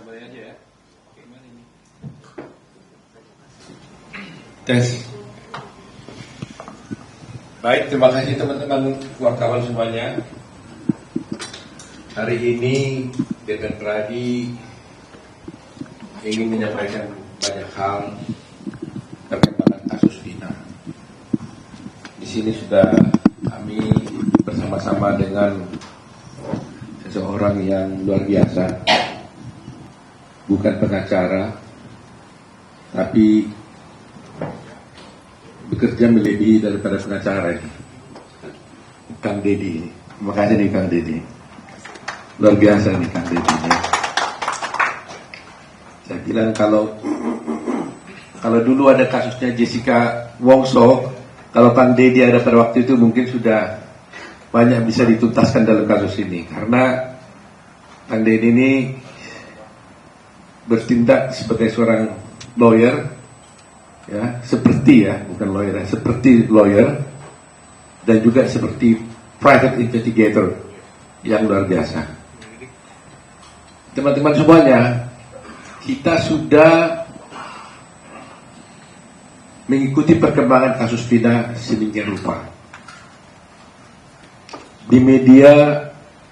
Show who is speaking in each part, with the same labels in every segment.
Speaker 1: Sabar aja ya. Gimana ini?
Speaker 2: Tes. Baik, terima kasih teman-teman wartawan semuanya. Hari ini dengan Pradi ingin menyampaikan banyak hal perkembangan kasus Vina. Di sini sudah kami bersama-sama dengan seseorang yang luar biasa, bukan pengacara, tapi bekerja melebihi daripada pengacara ini, Kang Deddy. Terima kasih nih Kang Deddy, luar biasa nih Kang Deddy ini. Saya bilang kalau dulu ada kasusnya Jessica Wongso, kalau Kang Deddy ada pada waktu itu mungkin sudah banyak bisa dituntaskan dalam kasus ini, karena Kang Deddy ini bertindak sebagai seorang lawyer, ya, seperti ya, bukan lawyer, seperti lawyer, dan juga seperti private investigator yang luar biasa. Teman-teman semuanya, kita sudah mengikuti perkembangan kasus Vina sedemikian rupa. Di media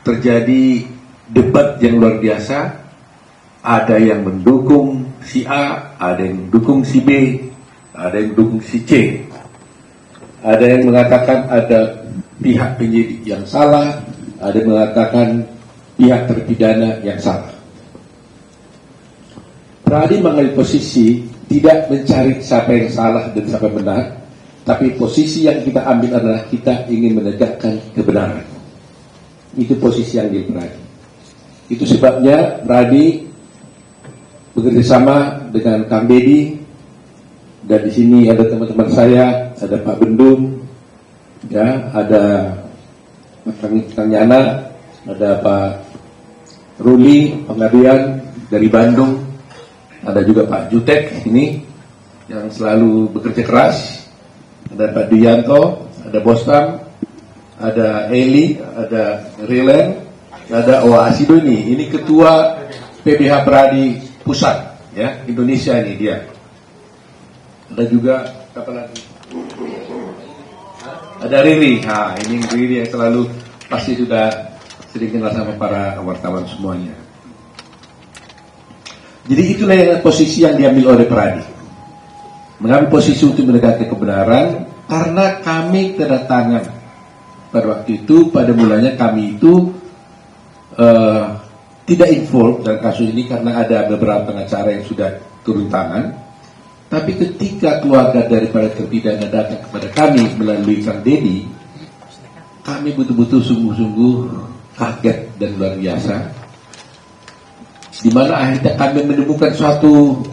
Speaker 2: terjadi debat yang luar biasa. Ada yang mendukung si A, ada yang mendukung si B, ada yang mendukung si C. Ada yang mengatakan ada pihak penyidik yang salah, ada yang mengatakan pihak terpidana yang salah. Pradi mengambil posisi tidak mencari siapa yang salah dan siapa yang benar, tapi posisi yang kita ambil adalah kita ingin menegakkan kebenaran. Itu posisi yang Pradi. Itu sebabnya Pradi bekerjasama dengan Kang Deddy, dan di sini ada teman-teman saya, ada Pak Bendung, ya, ada Kang Yana, ada Pak Ruli Pengabdian dari Bandung, ada juga Pak Jutek ini yang selalu bekerja keras, ada Pak Duyanto, ada Bostam, ada Eli, ada Rilen, ada Owa Asidoni. Ini ketua PBH Pradi Pusat, ya, Indonesia ini dia. Ada juga apa lagi? Ada Riri. Nah, ini Riri yang selalu pasti sudah sering kenal sama para wartawan semuanya. Jadi itulah yang posisi yang diambil oleh Pradi. Mengambil posisi untuk menegakkan kebenaran, karena kami kedatangan pada waktu itu, pada mulanya kami itu tidak involved dalam kasus ini karena ada beberapa pengacara yang sudah turun tangan. Tapi ketika keluarga daripada terpidana datang kepada kami melalui Kang Deddy, kami betul-betul sungguh-sungguh kaget dan luar biasa. Di mana akhirnya kami menemukan suatu,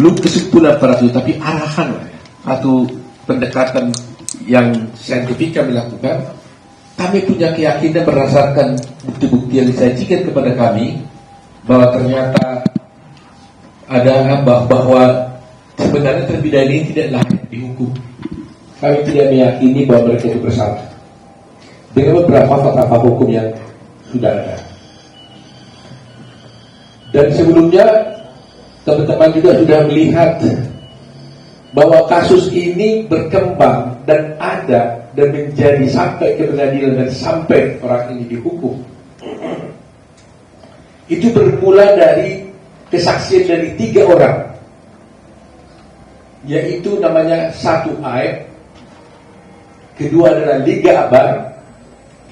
Speaker 2: belum kesimpulan pada itu, tapi arahan lah, satu pendekatan yang saintifik kami lakukan. Kami punya keyakinan berdasarkan bukti-bukti yang disajikan kepada kami bahwa ternyata ada bahwa sebenarnya terpidana ini tidak layak dihukum. Kami tidak meyakini bahwa mereka itu bersalah dengan beberapa fakta hukum yang sudah ada. Dan sebelumnya teman-teman juga sudah melihat bahwa kasus ini berkembang dan ada dan menjadi sampai ke pengadilan dan sampai orang ini dihukum. Itu bermula dari kesaksian dari 3 orang, yaitu namanya satu Aib, kedua adalah Liga Abar,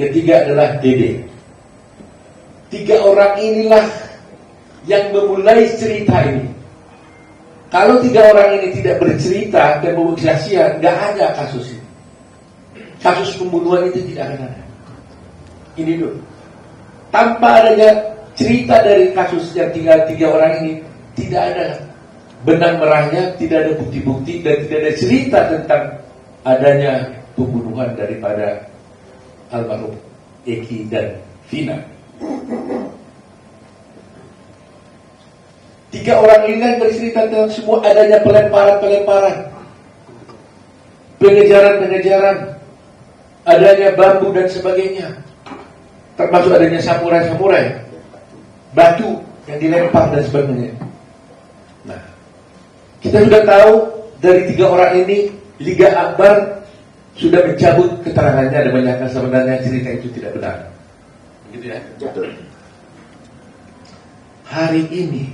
Speaker 2: ketiga adalah Dede. 3 orang inilah yang memulai cerita ini. Kalau 3 orang ini tidak bercerita dan membuat kesaksian, nggak ada kasus ini. Kasus pembunuhan itu tidak akan ada. Ini dulu. Tanpa adanya cerita dari kasus yang tinggal 3 orang ini, tidak ada benang merahnya, tidak ada bukti-bukti, dan tidak ada cerita tentang adanya pembunuhan daripada almarhum Eki dan Vina. 3 orang ini kan bercerita tentang semua adanya pelemparan, pengejaran, adanya bambu dan sebagainya, termasuk adanya samurai, batu yang dilempar dan sebagainya. Nah, kita sudah tahu dari 3 orang ini Liga Akbar sudah mencabut keterangannya dan menyatakan sebenarnya cerita itu tidak benar. Gitu ya. Hari ini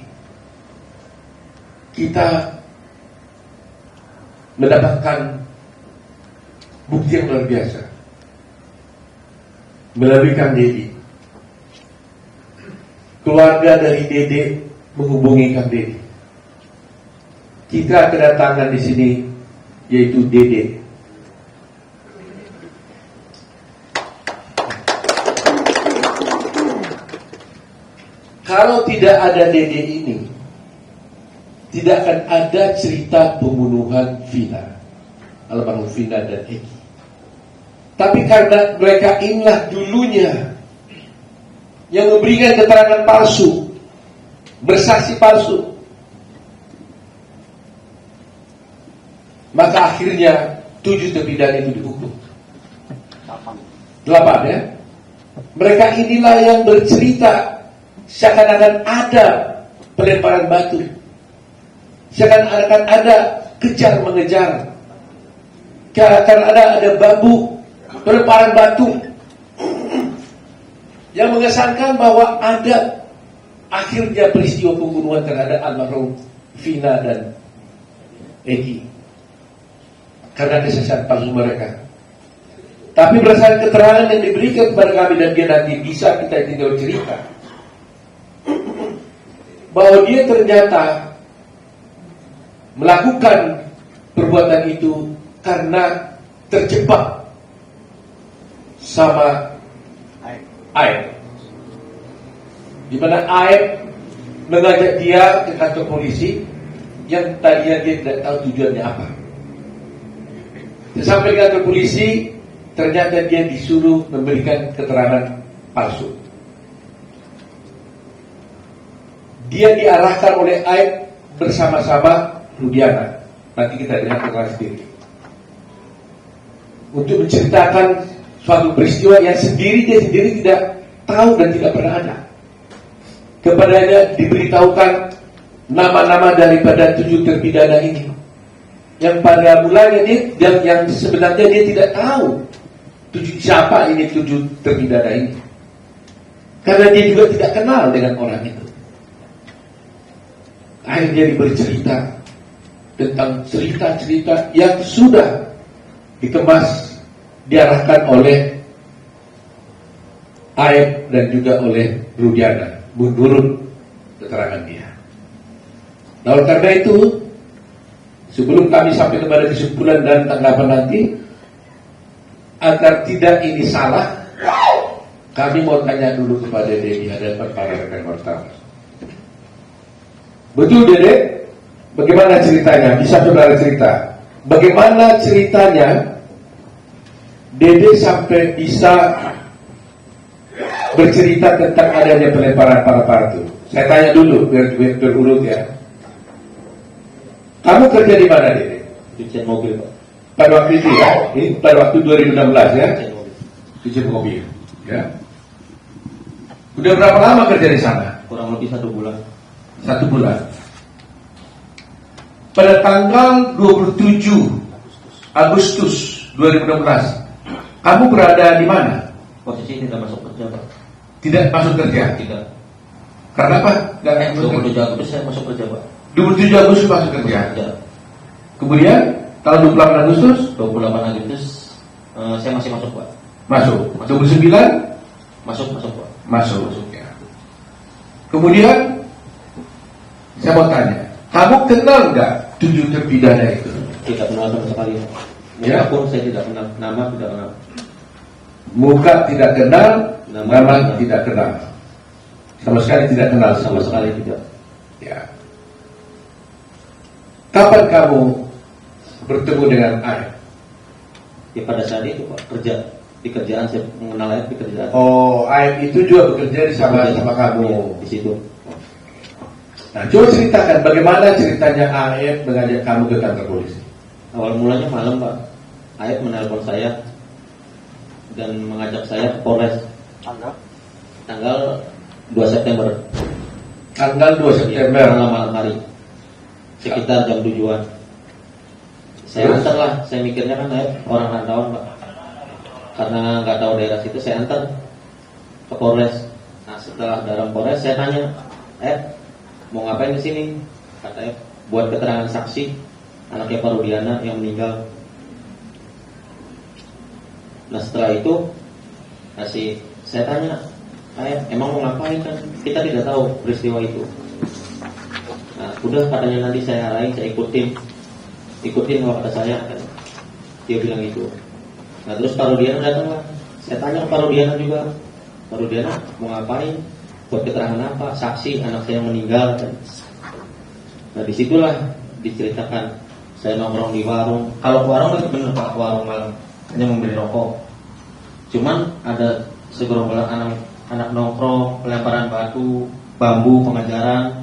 Speaker 2: kita mendapatkan bukti yang luar biasa melalui Kang Dedi. Keluarga dari Dede menghubungi Kang Dedi. Kita kedatangan di sini yaitu Dede. Kalau tidak ada Dede ini, tidak akan ada cerita pembunuhan Vina, almarhum Vina dan Eki. Tapi karena mereka inilah dulunya yang memberikan keterangan palsu, bersaksi palsu, maka akhirnya 7 terpidana itu dihukum. 8 ya. Mereka inilah yang bercerita seakan-akan ada pelemparan batu, seakan-akan ada kejar mengejar, seakan ada bambu, pelemparan batu, yang mengesankan bahwa ada akhirnya peristiwa pembunuhan terhadap almarhum Vina dan Eki karena kesaksian palsu mereka. Tapi berdasarkan keterangan yang diberikan kepada kami dan dia nanti bisa kita tinggal cerita bahwa dia ternyata melakukan perbuatan itu karena terjebak sama Aib. Di mana Aib mengajak dia ke kantor polisi yang tadinya dia tidak tahu tujuannya apa. Sampai ke kantor polisi, ternyata dia disuruh memberikan keterangan palsu. Dia diarahkan oleh Aib bersama-sama Rudiana. Nanti kita dengar keterangan sendiri. Untuk menceritakan suatu peristiwa yang dia sendiri tidak tahu dan tidak pernah ada. Kepadanya diberitahukan nama-nama daripada 7 terpidana ini, yang pada mulanya dia yang sebenarnya dia tidak tahu siapa ini 7 terpidana ini, karena dia juga tidak kenal dengan orang itu. Akhirnya dia bercerita tentang cerita-cerita yang sudah dikemas, diarahkan oleh Aib dan juga oleh Rudiana menurut keterangan dia. Nah, oleh karena itu, sebelum kami sampai kepada kesimpulan dan tanggapan nanti, agar tidak ini salah, kami mau tanya dulu kepada Dede di hadapan para rekan wartawan. Betul Dede? Bagaimana ceritanya? Bisa saudara cerita? Bagaimana ceritanya Dede sampai bisa bercerita tentang adanya pelemparan para itu? Saya tanya dulu biar berurut ya. Kamu kerja di mana Dede?
Speaker 3: Cucian mobil Pak.
Speaker 2: Pada waktu itu ya? Ini pada waktu 2016 ya? Cucian mobil ya? Udah berapa lama kerja di sana?
Speaker 3: Kurang lebih 1 bulan.
Speaker 2: 1 bulan. Pada tanggal 27 Agustus 2016, kamu berada di mana?
Speaker 3: Posisi tidak masuk kerja Pak.
Speaker 2: Tidak masuk kerja?
Speaker 3: Tidak.
Speaker 2: Karena apa?
Speaker 3: 27 Agustus saya masuk kerja Pak.
Speaker 2: 27 Agustus masuk kerja.
Speaker 3: Ya.
Speaker 2: Kemudian tanggal 28 Agustus?
Speaker 3: 28 Agustus saya masih masuk Pak.
Speaker 2: Masuk. 29?
Speaker 3: Masuk Pak.
Speaker 2: Masuk ya. Kemudian saya mau tanya, kamu kenal nggak 7 terpidana itu?
Speaker 3: Tidak kenal sama sekali.
Speaker 2: Ya.
Speaker 3: Muka pun saya tidak kenal, nama tidak kenal.
Speaker 2: Muka tidak kenal, nama
Speaker 3: tidak
Speaker 2: tidak kenal. Sama sekali tidak kenal.
Speaker 3: Sama sekali tidak.
Speaker 2: Ya. Kapan kamu bertemu dengan Aib?
Speaker 3: Ya pada saat itu Pak, kerja di kerjaan saya mengenal Aib di kerjaan.
Speaker 2: Oh, Aib itu juga bekerja sama kamu
Speaker 3: Di situ.
Speaker 2: Nah, coba ceritakan bagaimana ceritanya Aib mengajak kamu ke kantor polisi.
Speaker 3: Awal mulanya malam Pak, Aib menelpon saya dan mengajak saya ke Polres. Tanggal 2 September.
Speaker 2: Tanggal 2 September.
Speaker 3: Malam hari sekitar jam 7-an. Saya antar lah, saya mikirnya kan orang rantauan Pak, karena nggak tahu daerah situ, saya antar ke Polres. Nah setelah dalam Polres saya tanya, mau ngapain di sini? Katanya buat keterangan saksi anaknya Pak Rudiana yang meninggal. Nah setelah itu saya tanya, emang mau ngapain, kan kita tidak tahu peristiwa itu. Nah udah, katanya nanti saya arahin, saya ikutin kalau kata saya kan. Dia bilang gitu. Nah terus Pak Rudiana datang lah. Saya tanya ke Pak Rudiana juga, Pak Rudiana mau ngapain, buat keterangan apa, saksi anak saya yang meninggal kan. Nah disitulah diceritakan saya nongkrong di warung. Kalau ke warung itu bener Pak, warung malam, hanya membeli rokok. Cuman ada segerombolan anak nongkrong, pelemparan batu, bambu, pengajaran,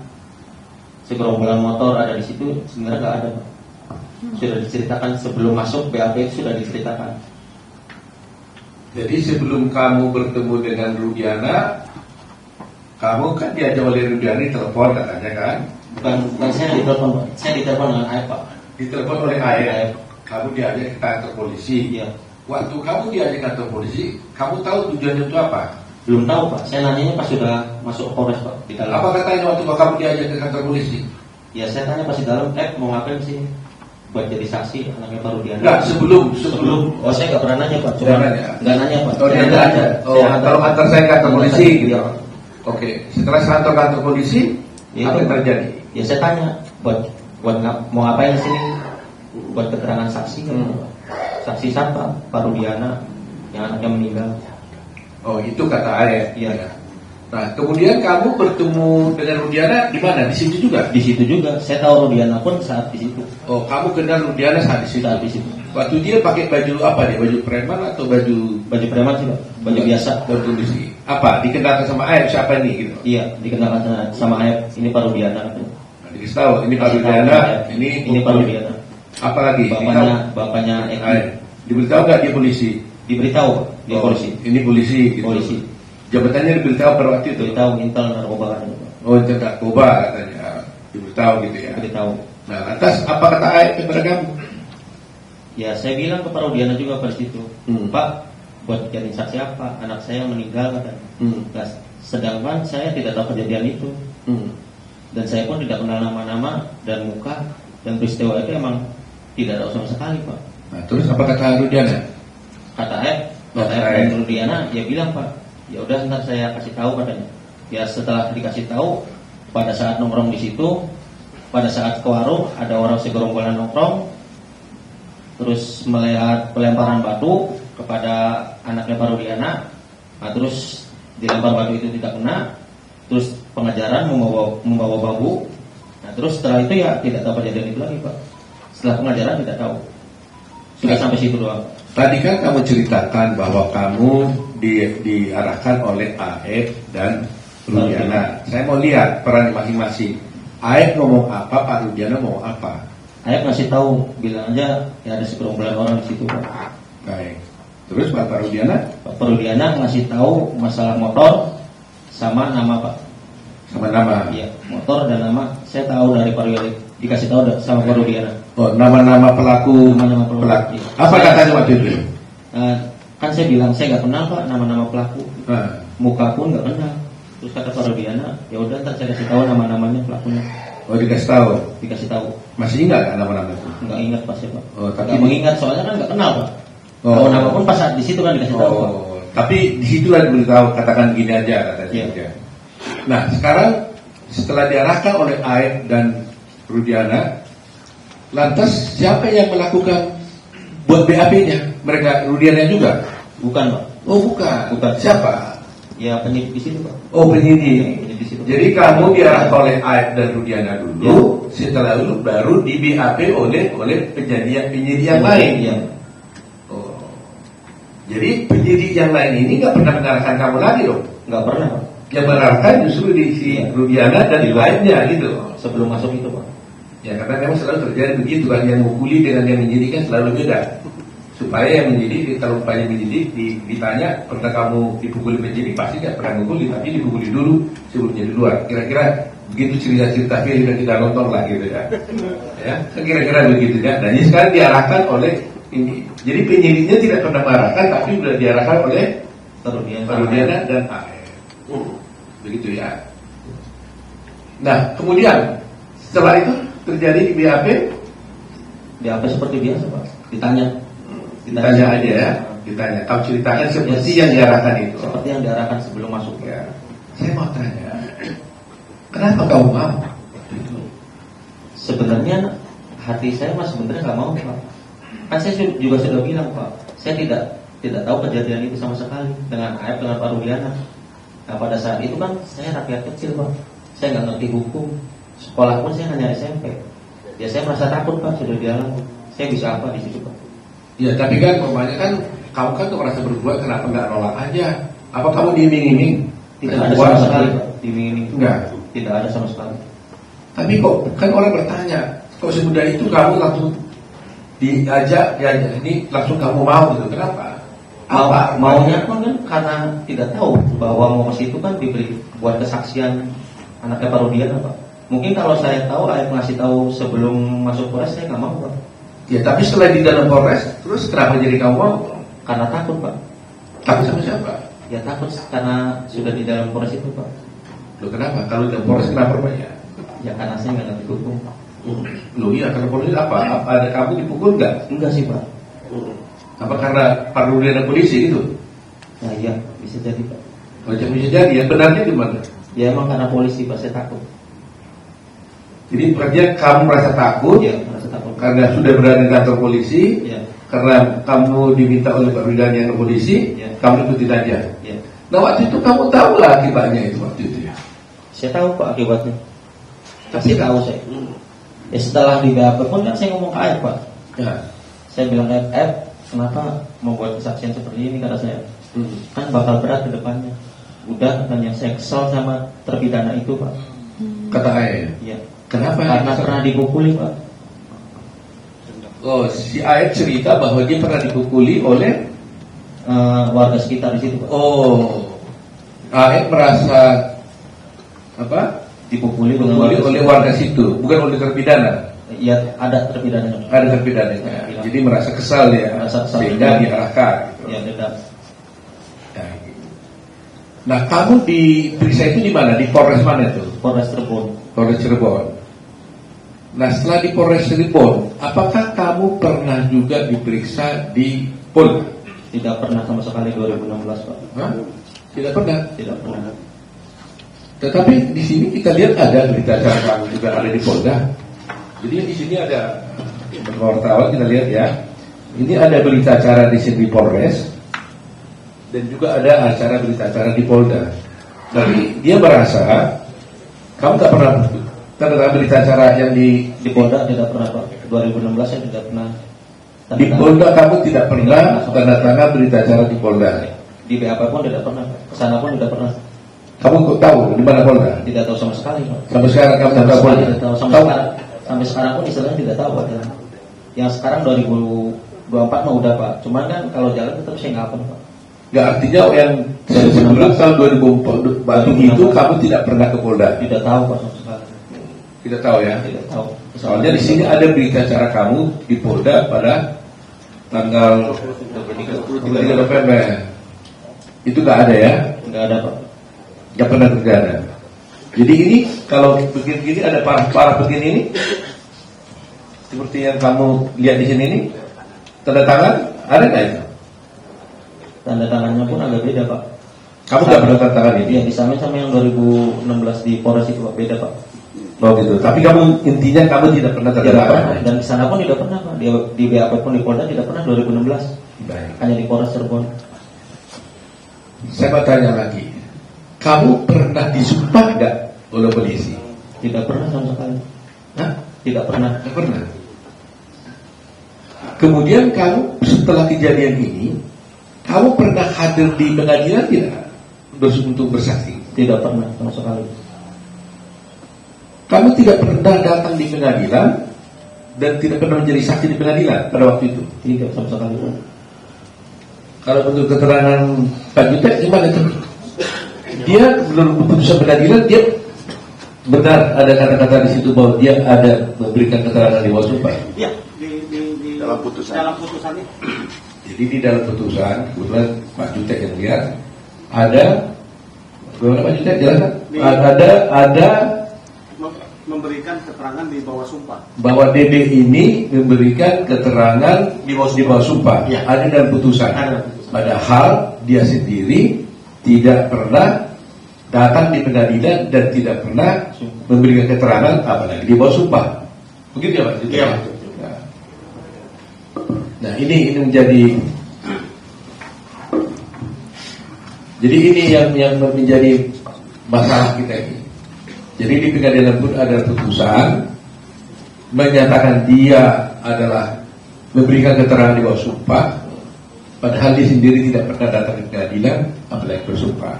Speaker 3: segerombolan motor ada di situ. Sebenarnya nggak ada Pak. Sudah diceritakan sebelum masuk BAP, sudah diceritakan.
Speaker 2: Jadi sebelum kamu bertemu dengan Rudiana, kamu kan diajak oleh Rudiana telepon katanya kan?
Speaker 3: Bukan saya ditelepon Pak. Saya ditelepon dengan Aep Pak.
Speaker 2: Ditelepon oleh Aep. Kamu diajak ke kantor polisi.
Speaker 3: Iya.
Speaker 2: Waktu kamu diajak ke kantor polisi, kamu tahu tujuannya itu apa?
Speaker 3: Belum tahu Pak. Saya nanyanya pas sudah masuk ke Polres Pak. Di dalam.
Speaker 2: Apa katanya waktu kamu diajak ke kantor polisi?
Speaker 3: Ya saya tanya pas di dalam, mau ngapain sih? Buat jadi saksi anaknya Pak Rudiana.
Speaker 2: Enggak, sebelum.
Speaker 3: Oh saya nggak pernah nanya Pak.
Speaker 2: Nggak nanya.
Speaker 3: Nggak nanya Pak.
Speaker 2: Oh, dia nggak ada. Oh, kalau antar saya ke kantor polisi gitu. Oke, setelah kantor polisi,
Speaker 3: Ya,
Speaker 2: apa yang terjadi?
Speaker 3: Ya saya tanya, buat mau ngapain di sini? Buat keterangan saksi kan? Saksi siapa? Pak Rudiana yang anaknya meninggal.
Speaker 2: Oh, itu kata Aep.
Speaker 3: Iya.
Speaker 2: Nah, kemudian kamu bertemu dengan Rudiana di mana? Di situ juga?
Speaker 3: Di situ juga. Saya tahu Rudiana pun saat di situ.
Speaker 2: Oh, kamu kenal Rudiana saat di situ?
Speaker 3: Saat di situ.
Speaker 2: Waktu dia pakai baju apa dia? Baju preman atau baju
Speaker 3: Preman sih Pak. Baju biasa.
Speaker 2: Baju polisi. Apa? Dikenalkan sama Aep siapa ini gitu?
Speaker 3: Iya, dikenalkan sama Aep. Ini Pak Rudiana.
Speaker 2: Nah, dikasih tahu ini Pak Rudiana,
Speaker 3: ini Pak Rudiana.
Speaker 2: Apa lagi?
Speaker 3: Bapaknya Eki.
Speaker 2: Aep. Diberitahu nggak dia polisi?
Speaker 3: Diberitahu dia polisi.
Speaker 2: Ini polisi gitu.
Speaker 3: Polisi.
Speaker 2: Jabatannya diberitahu pada waktu itu?
Speaker 3: Diberitahu Intel narkoba kan.
Speaker 2: Oh, itu narkoba katanya. Diberitahu gitu ya.
Speaker 3: Diberitahu.
Speaker 2: Nah, lantas apa kata Aep kepada kamu?
Speaker 3: Ya saya bilang ke Pak Rudiana juga pada situ, Pak, buat jadi saksi apa? Anak saya meninggal kan. Nah, sedangkan saya tidak tahu kejadian itu. Dan saya pun tidak kenal nama-nama dan muka, dan peristiwa itu emang tidak tahu sama sekali Pak.
Speaker 2: Nah, terus apa kata Rudiana?
Speaker 3: Kata Aep dan Rudiana, dia bilang Pak, ya udah ntar saya kasih tahu katanya. Ya setelah dikasih tahu, pada saat nongkrong di situ, pada saat ke warung ada orang segerombolan nongkrong, terus melihat pelemparan batu kepada anaknya Pak Rudiana. Nah, terus dilempar batu itu tidak kena, terus pengajaran membawa bambu. Nah terus setelah itu ya tidak tahu kejadian itu lagi Pak. Setelah pengajaran tidak tahu. Sudah sampai situ doang.
Speaker 2: Tadi kan kamu ceritakan bahwa kamu diarahkan oleh Aep dan Rudiana. Saya mau lihat peran masing-masing. Aep ngomong apa, Pak Rudiana ngomong apa?
Speaker 3: Aep ngasih tahu, bilang aja ya ada segerombolan orang di situ Pak.
Speaker 2: Baik. Terus Pak Rudiana?
Speaker 3: Pak Rudiana ngasih tahu masalah motor sama nama Pak.
Speaker 2: Sama nama?
Speaker 3: Iya, motor dan nama. Saya tahu dari Pak Rudiana, dikasih tahu sama Pak Rudiana.
Speaker 2: Oh, nama-nama pelaku.
Speaker 3: Nama-nama pelaku.
Speaker 2: Iya. Apa katanya waktu itu?
Speaker 3: Kan saya bilang saya nggak kenal Pak nama-nama pelaku. Muka pun nggak kenal. Terus kata Pak Rudiana, ya udah ntar saya kasih tahu nama-namanya pelakunya.
Speaker 2: Oh, dikasih tahu?
Speaker 3: Dikasih tahu.
Speaker 2: Masih ingat kan nama-nama itu?
Speaker 3: Nggak ingat pas ya Pak.
Speaker 2: Oh, tapi
Speaker 3: nggak mengingat soalnya kan nggak kenal Pak.
Speaker 2: Oh.
Speaker 3: Tahu nama pun pas saat di situ kan dikasih tahu Pak.
Speaker 2: Tapi di situlah diberitahu, katakan gini aja katanya.
Speaker 3: Iya.
Speaker 2: Nah, sekarang setelah diarahkan oleh Aep dan Rudiana, lantas siapa yang melakukan buat BAP-nya? Mereka Rudiana juga?
Speaker 3: Bukan Pak.
Speaker 2: Oh, bukan.
Speaker 3: Bukan.
Speaker 2: Siapa?
Speaker 3: Ya penyidik di situ Pak.
Speaker 2: Oh, penyidik.
Speaker 3: Ya, penyidik di situ.
Speaker 2: Jadi kamu diarahkan oleh Aep dan Rudiana dulu, setelah itu baru di BAP oleh penyidik yang lain.
Speaker 3: Iya.
Speaker 2: Oh. Jadi penyidik yang lain ini nggak pernah mengarahkan kamu lagi dong?
Speaker 3: Nggak pernah Pak.
Speaker 2: Yang mengarahkan justru di si Rudiana dan di lainnya gitu.
Speaker 3: Sebelum masuk itu Pak.
Speaker 2: Ya karena memang selalu terjadi begitu kan, yang memukuli dengan yang menyidik kan selalu beda. Supaya yang menyidik, kalau upaya menyidik ditanya pernah kamu dipukuli penyidik, pasti nggak pernah memukuli, tapi dipukuli dulu sebelum jadi luar. Kira-kira begitu cerita-cerita film yang kita nonton lah gitu ya. Ya, kira-kira begitu ya. Dan ini sekarang diarahkan oleh ini. Jadi penyidiknya tidak pernah mengarahkan, tapi sudah diarahkan oleh Rudiana dan AR. Begitu ya. Nah, kemudian setelah itu terjadi di BAP.
Speaker 3: BAP seperti biasa Pak. Ditanya
Speaker 2: Aja ya. Ditanya. Kau ceritakan seperti yang diarahkan itu.
Speaker 3: Seperti yang diarahkan sebelum masuk
Speaker 2: Ya. Saya mau tanya, kenapa kau mau waktu itu?
Speaker 3: Sebenarnya hati saya mas sebenarnya nggak mau Pak. Kan saya juga sudah bilang Pak, saya tidak tahu kejadian itu sama sekali dengan AF dengan Pak Rudiana. Nah pada saat itu kan saya rakyat kecil Pak, saya nggak ngerti hukum, sekolah pun saya hanya SMP. Ya saya merasa takut Pak, sudah dialami. Saya bisa apa di situ Pak?
Speaker 2: Ya tapi kan namanya kan kamu kan tuh merasa berbuat, kenapa nggak nolak aja? Apa kamu diiming-iming?
Speaker 3: Tidak ada sama sekali Pak, diiming-iming.
Speaker 2: Enggak.
Speaker 3: Tidak ada sama sekali.
Speaker 2: Tapi kok kan orang bertanya, kok semudah itu kamu langsung diajak ini langsung kamu mau gitu? Kenapa?
Speaker 3: Maunya pun kan karena tidak tahu bahwa mau ke situ kan diberi buat kesaksian anaknya Pak Rudiana Pak. Mungkin kalau saya tahu, ayah ngasih tahu sebelum masuk Polres, saya nggak mau Pak.
Speaker 2: Ya tapi setelah di dalam Polres, terus kenapa jadi kamu mau?
Speaker 3: Karena takut Pak.
Speaker 2: Takut sama siapa?
Speaker 3: Ya takut karena sudah di dalam Polres itu Pak.
Speaker 2: Loh kenapa? Kalau di dalam Polres kenapa banyak?
Speaker 3: Ya karena saya nggak ngerti hukum.
Speaker 2: Loh iya, karena Polres apa? Ada kamu dipukul nggak?
Speaker 3: Enggak sih Pak.
Speaker 2: Apa karena Pak Rudiana polisi itu?
Speaker 3: Nah iya bisa jadi Pak.
Speaker 2: Macam bisa jadi, ya benarnya gimana?
Speaker 3: Ya emang karena polisi Pak, saya takut.
Speaker 2: Jadi berarti kamu merasa takut,
Speaker 3: Ya merasa takut.
Speaker 2: karena sudah berada di kantor polisi,
Speaker 3: Ya.
Speaker 2: karena kamu diminta oleh Pak Rudiana yang ke polisi,
Speaker 3: Ya.
Speaker 2: kamu ikutin aja.
Speaker 3: Ya.
Speaker 2: Nah waktu itu kamu tahu lah akibatnya itu waktu itu ya.
Speaker 3: Saya tahu Pak akibatnya. Pasti tahu saya. Ya setelah di BAP pun kan saya ngomong ke Ayah Pak.
Speaker 2: Ya.
Speaker 3: Saya bilang ke Ayah, kenapa membuat kesaksian seperti ini kata saya. Kan bakal berat ke depannya. Udah katanya saya kesal sama terpidana itu Pak.
Speaker 2: Kata ayah.
Speaker 3: Iya.
Speaker 2: Kenapa?
Speaker 3: Karena pernah dipukuli Pak.
Speaker 2: Oh, si ayah cerita bahwa dia pernah dipukuli oleh
Speaker 3: Warga sekitar di situ Pak.
Speaker 2: ayah merasa apa?
Speaker 3: Dipukuli dengan
Speaker 2: Dipukuli oleh warga situ, bukan oleh terpidana.
Speaker 3: Iya ada terpidana.
Speaker 2: Ada terpidana. Jadi merasa kesal ya,
Speaker 3: Merasa kesal.
Speaker 2: sehingga diarahkan. Gitu.
Speaker 3: Ya beda.
Speaker 2: Nah, kamu diperiksa itu di mana? Di Polres mana itu?
Speaker 3: Polres Cirebon.
Speaker 2: Polres Cirebon. Nah, setelah di Polres Cirebon, apakah kamu pernah juga diperiksa di Polda?
Speaker 3: Tidak pernah sama sekali 2016 Pak.
Speaker 2: Hah? Tidak pernah.
Speaker 3: Tidak pernah.
Speaker 2: Tetapi di sini kita lihat ada berita acara kamu juga ada di Polda. Jadi di sini ada wartawan, kita lihat ya. Ini ada berita acara di sini di Polres. Dan juga ada acara berita acara di Polda. Tapi dia merasa kamu tak pernah tanda berita acara yang di
Speaker 3: Polda tidak pernah Pak. 2016 saya tidak pernah.
Speaker 2: di Polda kamu tidak pernah tanda tangan berita acara di Polda.
Speaker 3: Di BAP pun tidak pernah. Kesana pun tidak pernah.
Speaker 2: Kamu kok tahu di mana Polda?
Speaker 3: Tidak tahu sama sekali Pak.
Speaker 2: Sampai sekarang kamu tidak tahu Polda.
Speaker 3: Tidak tahu sampai sekarang pun istilahnya tidak tahu Pak. Yang sekarang 2024 mah udah Pak. Cuman kan kalau jalan tetap saya nggak apa Pak.
Speaker 2: Nggak, artinya yang sebelum tahun 2004 itu kamu tidak pernah ke Polda.
Speaker 3: Tidak tahu Pak sama sekali.
Speaker 2: Tidak tahu ya.
Speaker 3: Tidak tahu.
Speaker 2: Soalnya di sini ada berita acara kamu di Polda pada tanggal 23 November. Itu nggak ada ya?
Speaker 3: Nggak ada Pak.
Speaker 2: Nggak pernah terjadi. Jadi ini kalau begini ada parah begini ini, seperti yang kamu lihat di sini ini, tanda tangan ada nggak itu?
Speaker 3: Tanda tangannya pun agak beda Pak.
Speaker 2: Kamu nggak pernah tanda tangan ini?
Speaker 3: Iya disamain sama yang 2016 di Polres itu Pak, beda Pak.
Speaker 2: Oh gitu. Tapi kamu intinya kamu tidak pernah tanda
Speaker 3: Tidak
Speaker 2: tangan.
Speaker 3: pernah. Dan di sana pun tidak pernah Pak. Di BAP pun di Polda tidak pernah 2016.
Speaker 2: Baik.
Speaker 3: Hanya di Polres Cirebon.
Speaker 2: Saya mau tanya lagi. Kamu pernah disumpah nggak oleh polisi?
Speaker 3: Tidak pernah sama sekali.
Speaker 2: Hah?
Speaker 3: Tidak pernah.
Speaker 2: Nggak pernah. Kemudian kamu setelah kejadian ini, kamu pernah hadir di pengadilan tidak untuk bersaksi?
Speaker 3: Tidak pernah sama sekali.
Speaker 2: Kamu tidak pernah datang di pengadilan dan tidak pernah menjadi saksi di pengadilan pada waktu itu?
Speaker 3: Tidak sama sekali Pak.
Speaker 2: Kalau untuk keterangan Pak Jutek gimana tuh? Dia belum keputusan pengadilan, dia Benar ada kata-kata di situ bahwa dia ada memberikan keterangan di bawah sumpah.
Speaker 4: Iya, di
Speaker 5: Dalam putusan.
Speaker 4: Dalam putusannya.
Speaker 2: Jadi di dalam putusan, kebetulan Pak Jutek yang lihat ada, bagaimana Pak Jutek jelaskan? Ada
Speaker 4: Memberikan keterangan di bawah sumpah.
Speaker 2: bahwa DD ini memberikan keterangan di bawah sumpah.
Speaker 3: Ya.
Speaker 2: Ada dalam putusan.
Speaker 3: Ada.
Speaker 2: Padahal dia sendiri tidak pernah datang di pengadilan dan tidak pernah memberikan keterangan apalagi di bawah sumpah. Begitu ya Pak?
Speaker 3: Iya.
Speaker 2: Nah ini menjadi, jadi ini yang menjadi masalah kita ini. Jadi di pengadilan pun ada putusan menyatakan dia adalah memberikan keterangan di bawah sumpah, padahal dia sendiri tidak pernah datang di pengadilan, apalagi bersumpah.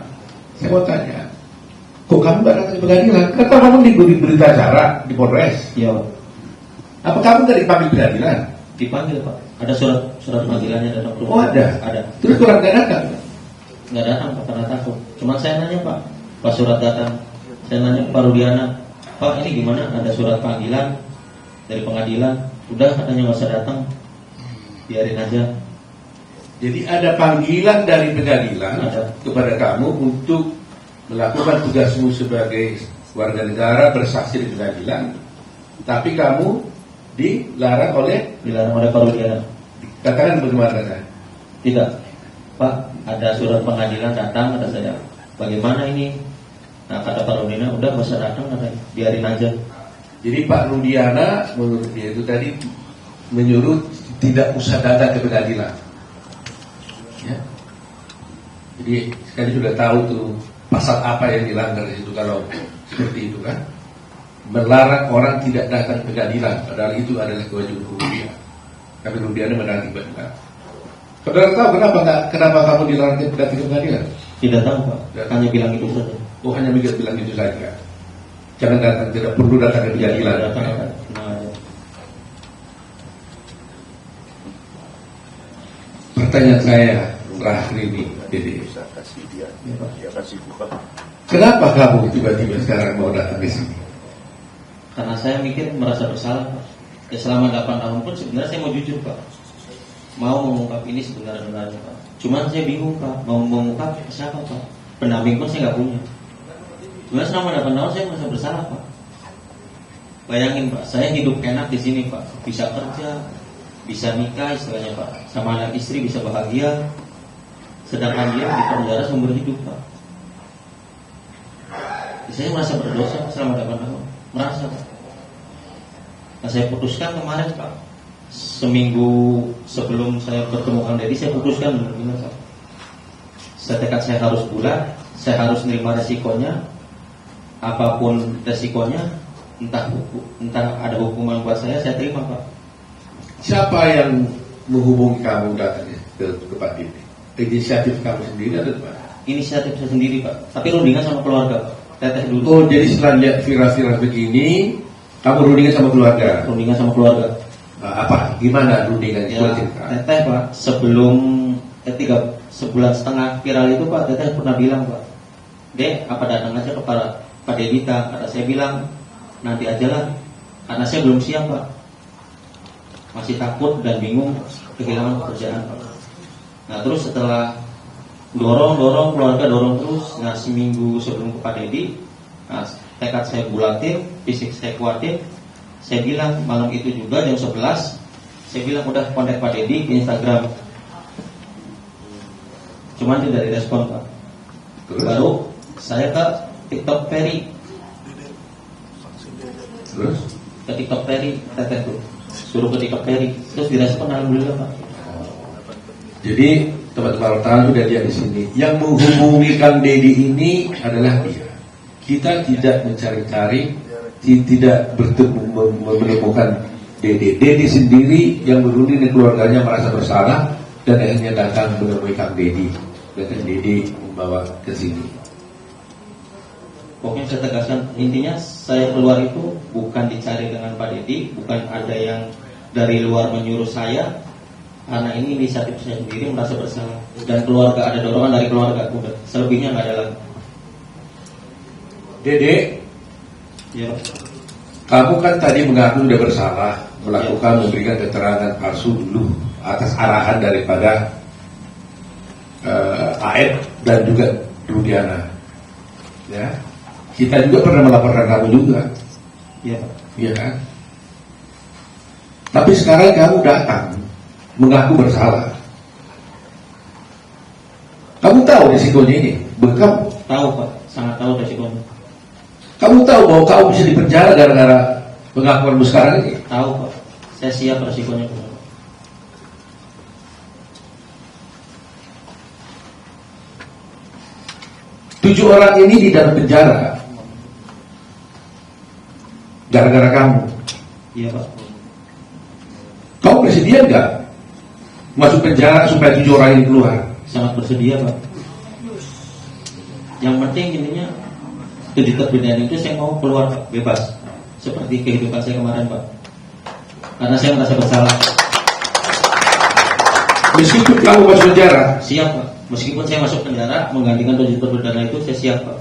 Speaker 2: Saya mau tanya, kok kamu nggak datang di pengadilan? Kenapa kamu diberi berita acara di Polres?
Speaker 3: Iya,
Speaker 2: Apa kamu nggak dipanggil pengadilan?
Speaker 3: dipanggil Pak. Ada surat panggilannya datang ke
Speaker 2: Oh ada.
Speaker 3: Ada.
Speaker 2: Terus keluarga datang?
Speaker 3: Nggak datang Pak karena takut. Cuma saya nanya Pak, pas surat datang, saya nanya ke Pak Rudiana, Pak ini gimana? Ada surat panggilan dari pengadilan, udah katanya nggak usah datang, biarin aja.
Speaker 2: Jadi ada panggilan dari pengadilan
Speaker 3: Ada.
Speaker 2: kepada kamu untuk melakukan tugasmu sebagai warga negara bersaksi di pengadilan, tapi kamu dilarang oleh,
Speaker 3: Dilarang oleh Pak Rudiana.
Speaker 2: katakan bagaimana saya?
Speaker 3: Tidak, Pak, ada surat pengadilan datang, kata saya. Bagaimana ini? Nah, kata Pak Rudiana, udah nggak usah datang, katanya, biarin aja.
Speaker 2: Jadi Pak Rudiana menurut dia itu tadi menyuruh tidak usah datang ke pengadilan. Ya. Jadi sekali sudah tahu tuh pasal apa yang dilanggar di situ kalau seperti itu kan. Melarang orang tidak datang ke pengadilan, padahal itu adalah kewajiban hukum dia. Tapi Rudiana menanti benar. Saudara tahu kenapa kamu dilarang datang ke pengadilan?
Speaker 3: Tidak tahu Pak, hanya bilang itu saja.
Speaker 2: Oh hanya bilang itu saja. Jangan datang, tidak perlu datang ke pengadilan.
Speaker 3: Datang, nah, aja.
Speaker 2: Pertanyaan saya terakhir ini, Dede.
Speaker 5: Bisa kasih dia kasih buka.
Speaker 2: Kenapa kamu tiba-tiba sekarang mau datang ke sini?
Speaker 3: Karena saya mikir merasa bersalah Pak. Ya selama 8 tahun pun sebenarnya saya mau jujur Pak, mau mengungkap ini sebenarnya Pak. Cuman saya bingung Pak, mau mengungkap ke siapa Pak? Pendamping pun saya nggak punya. Sebenarnya selama 8 tahun saya merasa bersalah Pak. Bayangin Pak, saya hidup enak di sini Pak, bisa kerja, bisa nikah istilahnya Pak, sama anak istri bisa bahagia, sedangkan dia di penjara seumur hidup Pak. Saya merasa berdosa selama 8 tahun, merasa Pak. Nah saya putuskan kemarin Pak, seminggu sebelum saya bertemu Kang Deddy, saya putuskan benar-benar Pak. Setekad saya harus bulat, saya harus menerima resikonya, apapun resikonya, entah ada hukuman buat saya terima Pak.
Speaker 2: Siapa yang menghubungi kamu datang ke Pak Dede? Inisiatif kamu sendiri atau Pak?
Speaker 3: Inisiatif saya sendiri Pak, tapi rundingan sama keluarga Pak. Teteh dulu.
Speaker 2: Oh jadi setelah lihat viral-viral begini, kamu rundingan sama keluarga?
Speaker 3: Rundingan sama keluarga.
Speaker 2: Apa? Gimana rundingan?
Speaker 3: Ya, Teteh Pak, sebelum 3 sebulan setengah viral itu Pak, Teteh pernah bilang Pak, Dek, apa datang aja kepada Pak Dedita? Kata saya bilang, nanti aja lah, karena saya belum siap Pak, masih takut dan bingung kehilangan pekerjaan Pak. Nah terus setelah dorong keluarga dorong terus, nah seminggu sebelum ke Pak Deddy, nah, tekad saya bulatin, fisik saya kuatin, saya bilang malam itu juga jam 11, saya bilang udah kontak Pak Deddy di Instagram, cuman tidak direspon Pak. Baru saya ke TikTok Ferry,
Speaker 2: Terus?
Speaker 3: ke TikTok Ferry, Teteh tuh suruh ke TikTok Ferry, terus direspon alhamdulillah Pak.
Speaker 2: Jadi teman-teman wartawan sudah lihat di sini. Yang menghubungi Kang Deddy ini adalah dia. Kita tidak mencari-cari, tidak menemukan Deddy. Deddy sendiri yang berunding dengan keluarganya merasa bersalah dan akhirnya datang menemui Kang Deddy. Dan Kang Deddy membawa ke sini.
Speaker 3: Pokoknya saya tegaskan, intinya saya keluar itu bukan dicari dengan Pak Deddy, bukan ada yang dari luar menyuruh saya. Karena ini inisiatif saya sendiri, merasa bersalah, dan keluarga, ada dorongan dari keluarga, udah selebihnya nggak ada lagi.
Speaker 2: Dede,
Speaker 3: Ya Pak.
Speaker 2: Kamu kan tadi mengaku sudah bersalah melakukan memberikan keterangan palsu dulu atas arahan daripada AF dan juga Rudiana. Ya, kita juga pernah melaporkan kamu juga.
Speaker 3: Iya Pak.
Speaker 2: Iya kan? Tapi sekarang kamu datang mengaku bersalah. Kamu tahu risikonya ini? Kamu
Speaker 3: Tahu Pak, sangat tahu resikonya.
Speaker 2: kamu tahu bahwa kamu bisa dipenjara gara-gara pengakuanmu sekarang ini?
Speaker 3: Tahu Pak, saya siap resikonya Pak.
Speaker 2: 7 orang ini di dalam penjara gara-gara kamu.
Speaker 3: Iya Pak.
Speaker 2: Kamu bersedia nggak masuk penjara supaya 7 orang ini keluar?
Speaker 3: Sangat bersedia Pak. Yang penting intinya 7 terpidana itu saya mau keluar Pak, bebas. Seperti kehidupan saya kemarin Pak. Karena saya merasa bersalah.
Speaker 2: Meskipun kamu masuk penjara,
Speaker 3: Siap Pak. Meskipun saya masuk penjara menggantikan 7 terpidana itu, saya siap Pak.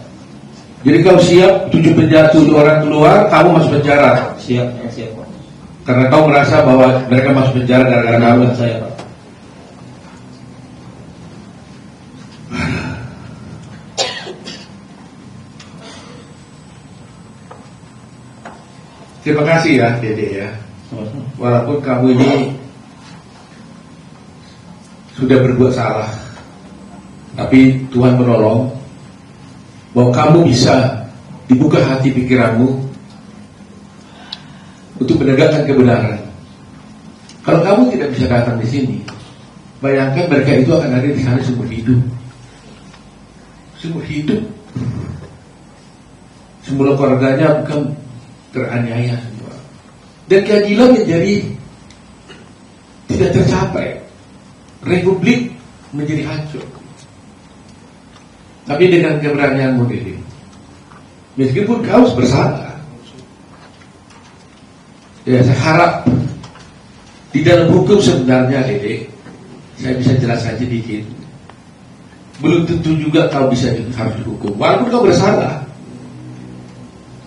Speaker 2: jadi kau siap 7 orang keluar, kamu masuk penjara
Speaker 3: Siap, saya siap Pak.
Speaker 2: karena kau merasa bahwa mereka masuk penjara gara-gara kamu.
Speaker 3: Karena saya Pak.
Speaker 2: Terima kasih ya Dede ya.
Speaker 3: Sama-sama.
Speaker 2: Walaupun kamu ini sudah berbuat salah, tapi Tuhan menolong bahwa kamu bisa dibuka hati pikiranmu untuk menegakkan kebenaran. Kalau kamu tidak bisa datang di sini, bayangkan mereka itu akan ada di sana seumur hidup. Seumur hidup. Semula keluarganya bukan teraniaya semua. Dan keadilan menjadi tidak tercapai. Republik menjadi hancur. Tapi dengan keberanianmu Dede, meskipun kau bersalah, ya saya harap di dalam hukum sebenarnya Dede, saya bisa jelaskan sedikit. Belum tentu juga kau bisa harus dihukum, walaupun kau bersalah.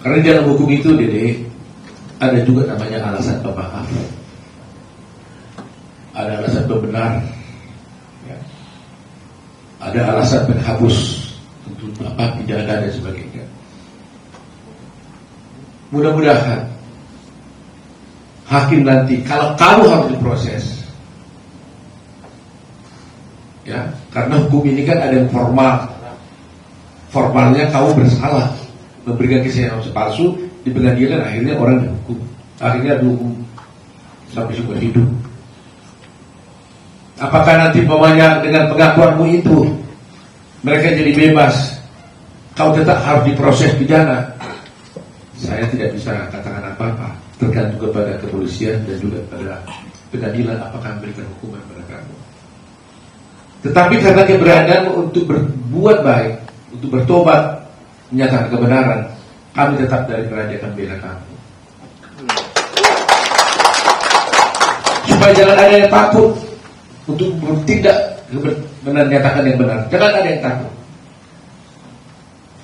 Speaker 2: Karena di dalam hukum itu Dede, ada juga namanya alasan pemaaf, ada alasan pembenar, ya. Ada alasan penghapus untuk pidana dan sebagainya. Mudah-mudahan hakim nanti, kalau kamu harus diproses, ya, karena hukum ini kan ada yang formal. Formalnya kamu bersalah memberikan kesaksian palsu di pengadilan, akhirnya orang dihukum, akhirnya dihukum sampai seumur hidup. Apakah nanti pemanya dengan pengakuanmu itu mereka jadi bebas, kau tetap harus diproses pidana? Saya tidak bisa katakan apa-apa, tergantung kepada kepolisian dan juga pada pengadilan apakah memberikan hukuman pada kamu. Tetapi karena keberanian untuk berbuat baik, untuk bertobat, menyatakan kebenaran, kami tetap dari kerajaan akan bela kamu. Supaya jangan ada yang takut untuk bertindak menyatakan yang benar. Jangan ada yang takut.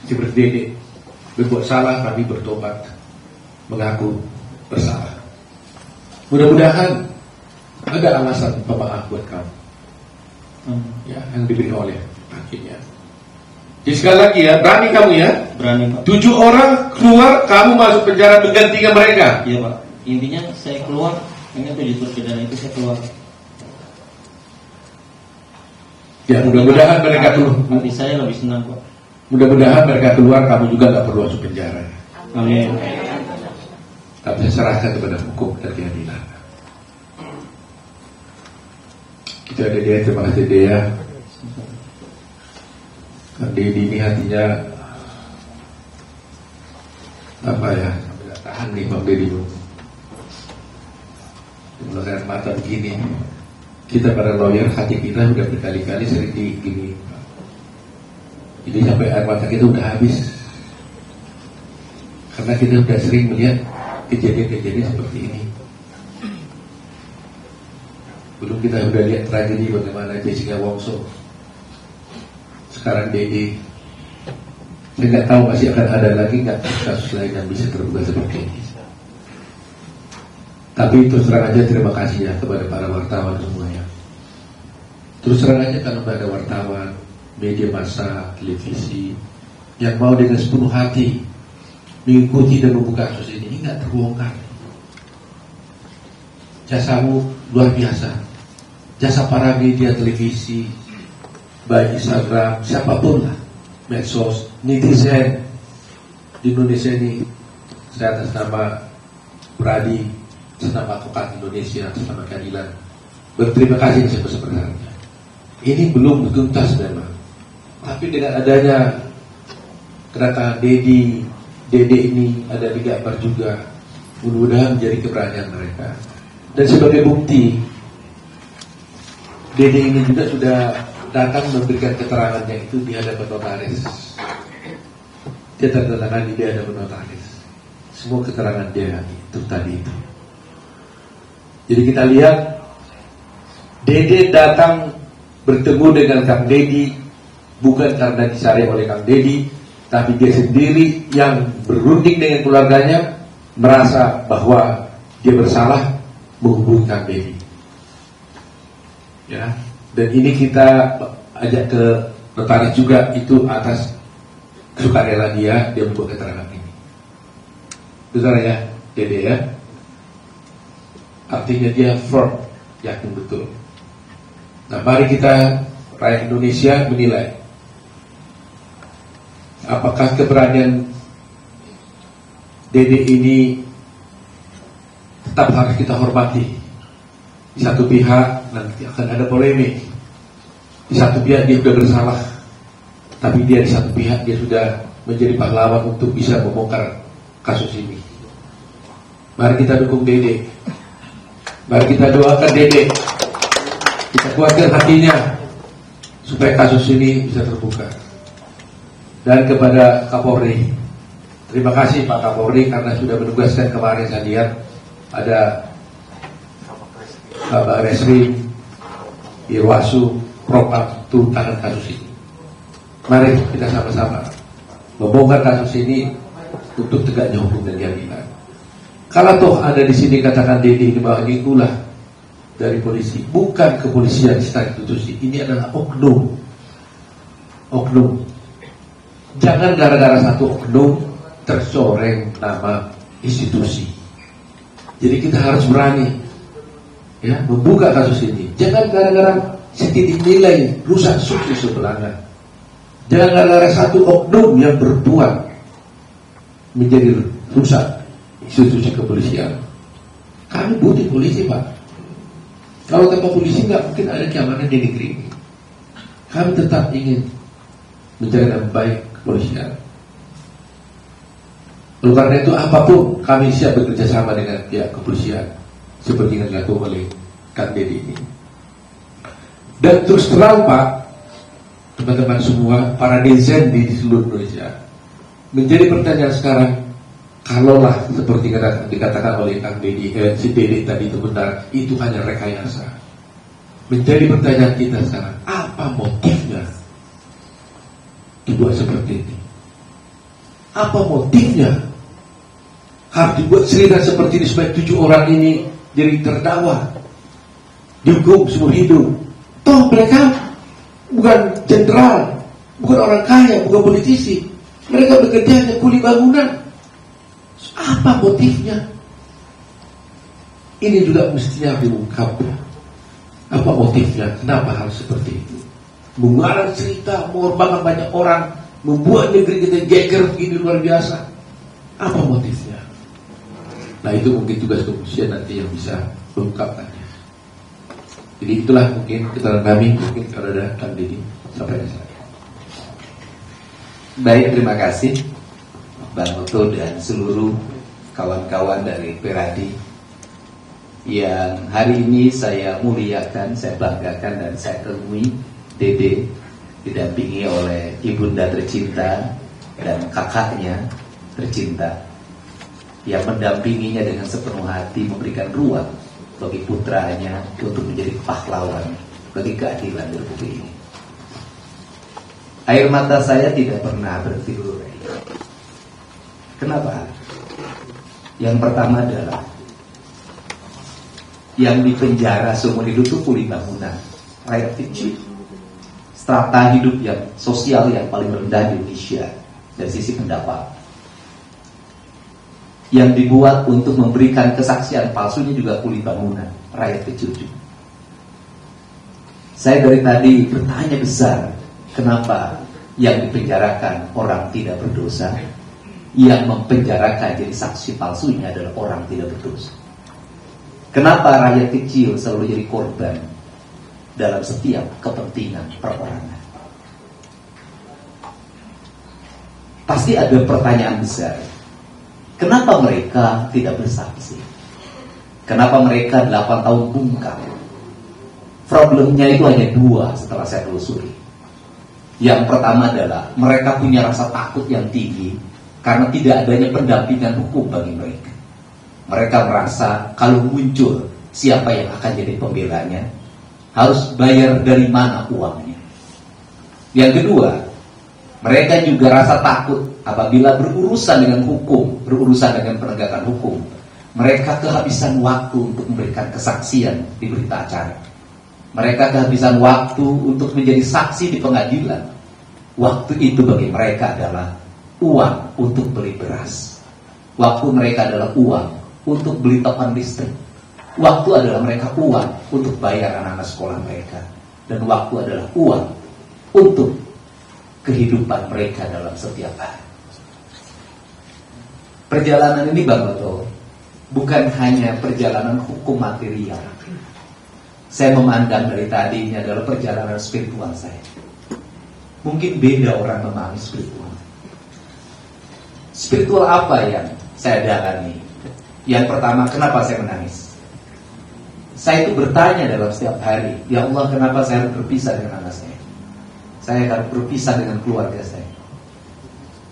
Speaker 2: Seperti Dede, berbuat salah tapi bertobat, mengaku bersalah. Mudah-mudahan ada alasan pemaaf buat kamu, ya, yang diberi oleh hakimnya. Jadi sekali lagi ya, berani kamu ya.
Speaker 3: Berani Pak.
Speaker 2: 7 orang keluar, kamu masuk penjara menggantikan mereka.
Speaker 3: Iya Pak. Intinya saya keluar, dengan 7 terpidana itu saya keluar.
Speaker 2: Ya, mudah-mudahan mereka keluar.
Speaker 3: Hati saya lebih senang Pak.
Speaker 2: Mudah-mudahan mereka keluar, kamu juga nggak perlu masuk penjara.
Speaker 3: Amin.
Speaker 2: Tapi saya serahkan kepada hukum dan keadilan. Kita ada dia, terima kasih dia. Dedi ini hatinya apa ya, tidak tahan nih Bang Dedi. Melihat mata begini, kita para lawyer, hati kita sudah berkali-kali sering digini. Jadi sampai air mata kita udah habis, karena kita sudah sering melihat kejadian-kejadian seperti ini. Belum kita sudah lihat tragedi bagaimana Jessica Wongso, sekarang Dede. Saya nggak tahu masih akan ada lagi nggak kasus lain yang bisa terbuka seperti ini. Tapi terus terang aja terima kasih ya kepada para wartawan semuanya. Terus terang aja kalau ada wartawan, media massa, televisi yang mau dengan sepenuh hati mengikuti dan membuka kasus ini nggak terbongkar. Jasamu luar biasa. Jasa para media televisi, baik Instagram, siapapun lah, medsos, netizen di Indonesia ini, saya atas nama Pradi, atas nama Advokat Indonesia, atas nama keadilan, berterima kasih sebesar-besarnya. Ini belum tuntas memang, tapi dengan adanya kedatangan Dede ini ada digambar juga, mudah-mudahan menjadi keberanian mereka. Dan sebagai bukti, Dede ini juga sudah datang memberikan keterangannya itu di hadapan notaris. Dia tertangan di hadapan notaris. Semua keterangan dia itu tadi itu. Jadi kita lihat Dede datang bertemu dengan Kang Dedi bukan karena disaring oleh Kang Dedi, tapi dia sendiri yang berunding dengan keluarganya, merasa bahwa dia bersalah menghubungi Kang Dedi. Ya, dan ini kita ajak ke notaris juga itu atas sukarela dia membuat keterangan ini. Betul ya, Dede ya. Artinya dia firm, yakin betul. Nah, mari kita rakyat Indonesia menilai apakah keberanian Dede ini tetap harus kita hormati. Di satu pihak nanti akan ada polemik. Di satu pihak dia sudah bersalah, tapi dia di satu pihak dia sudah menjadi pahlawan untuk bisa membongkar kasus ini. Mari kita dukung Dede. Mari kita doakan Dede. Kita kuatkan hatinya supaya kasus ini bisa terbuka. Dan kepada Kapolri, terima kasih Pak Kapolri karena sudah menugaskan kemarin saya lihat ada Bapak Resrim, Irwasu, Propam tuntangan kasus ini. Mari kita sama-sama membongkar kasus ini untuk tegaknya hukum dan keadilan. Kalau toh ada di sini katakan Dedi ini bahwa ini ulah dari polisi, bukan kepolisian secara institusi, ini adalah oknum. Oknum. Jangan gara-gara satu oknum tercoreng nama institusi. Jadi kita harus berani ya membuka kasus ini. Jangan gara-gara setitik nilai rusak sukses sebelahnya. Jangan gara-gara satu oknum yang berbuat menjadi rusak institusi kepolisian. Kami butuh polisi Pak. Kalau tanpa polisi nggak mungkin ada keamanan di negeri ini. Kami tetap ingin menjaga dengan baik kepolisian. Oleh karena itu apapun kami siap bekerja sama dengan pihak kepolisian seperti yang dilakukan oleh Kang Dedi ini. Dan terus terang Pak, teman-teman semua, para netizen di seluruh Indonesia, menjadi pertanyaan sekarang, kalaulah seperti dikatakan oleh Kang Dedi, si Dedi tadi itu benar, itu hanya rekayasa. Menjadi pertanyaan kita sekarang, apa motifnya dibuat seperti ini? Apa motifnya harus dibuat cerita seperti ini supaya 7 orang ini jadi terdakwa, dihukum seumur hidup? Toh mereka bukan jenderal, bukan orang kaya, bukan politisi. Mereka bekerja hanya kuli bangunan. Apa motifnya? Ini juga mestinya diungkap. Apa motifnya? Kenapa harus seperti itu? Mengarang cerita, mengorbankan banyak orang, membuat negeri kita geger begini luar biasa. Apa motifnya? Nah itu mungkin tugas kepolisian nanti yang bisa mengungkapkannya. Jadi itulah mungkin keterangan kami, mungkin kalau ada Kang Dedi sampai di sana.
Speaker 6: Baik, terima kasih Bang Oto dan seluruh kawan-kawan dari Peradi yang hari ini saya muliakan, saya banggakan dan saya temui Dede didampingi oleh ibunda tercinta dan kakaknya tercinta yang mendampinginya dengan sepenuh hati, memberikan ruang bagi putranya untuk menjadi pahlawan bagi keadilan di Republik ini. Air mata saya tidak pernah berhenti. Kenapa? Yang pertama adalah yang dipenjara seumur hidup itu kuli bangunan, rakyat kecil, strata hidup yang sosial yang paling rendah di Indonesia dari sisi pendapat. Yang dibuat untuk memberikan kesaksian palsunya juga kuli bangunan, rakyat kecil juga. Saya dari tadi bertanya besar, kenapa yang dipenjarakan orang tidak berdosa, yang mempenjarakan jadi saksi palsunya adalah orang tidak berdosa? Kenapa rakyat kecil selalu jadi korban dalam setiap kepentingan perorangan? Pasti ada pertanyaan besar. Kenapa mereka tidak bersaksi? Kenapa mereka 8 tahun bungkam? Problemnya itu hanya 2 setelah saya telusuri. Yang pertama adalah mereka punya rasa takut yang tinggi karena tidak adanya pendampingan hukum bagi mereka. Mereka merasa kalau muncul siapa yang akan jadi pembelanya, harus bayar dari mana uangnya. Yang kedua, mereka juga rasa takut apabila berurusan dengan hukum, berurusan dengan penegakan hukum. Mereka kehabisan waktu untuk memberikan kesaksian di berita acara. Mereka kehabisan waktu untuk menjadi saksi di pengadilan. Waktu itu bagi mereka adalah uang untuk beli beras. Waktu mereka adalah uang untuk beli token listrik. Waktu adalah mereka uang untuk bayar anak-anak sekolah mereka. Dan waktu adalah uang untuk kehidupan mereka dalam setiap hari. Perjalanan ini Bang Oto bukan hanya perjalanan hukum material. Saya memandang dari tadi ini adalah perjalanan spiritual saya. Mungkin beda orang memahami spiritual. Spiritual apa yang saya dalami? Yang pertama, kenapa saya menangis? Saya itu bertanya dalam setiap hari, ya Allah, kenapa saya harus berpisah dengan anak saya? Saya harus berpisah dengan keluarga saya.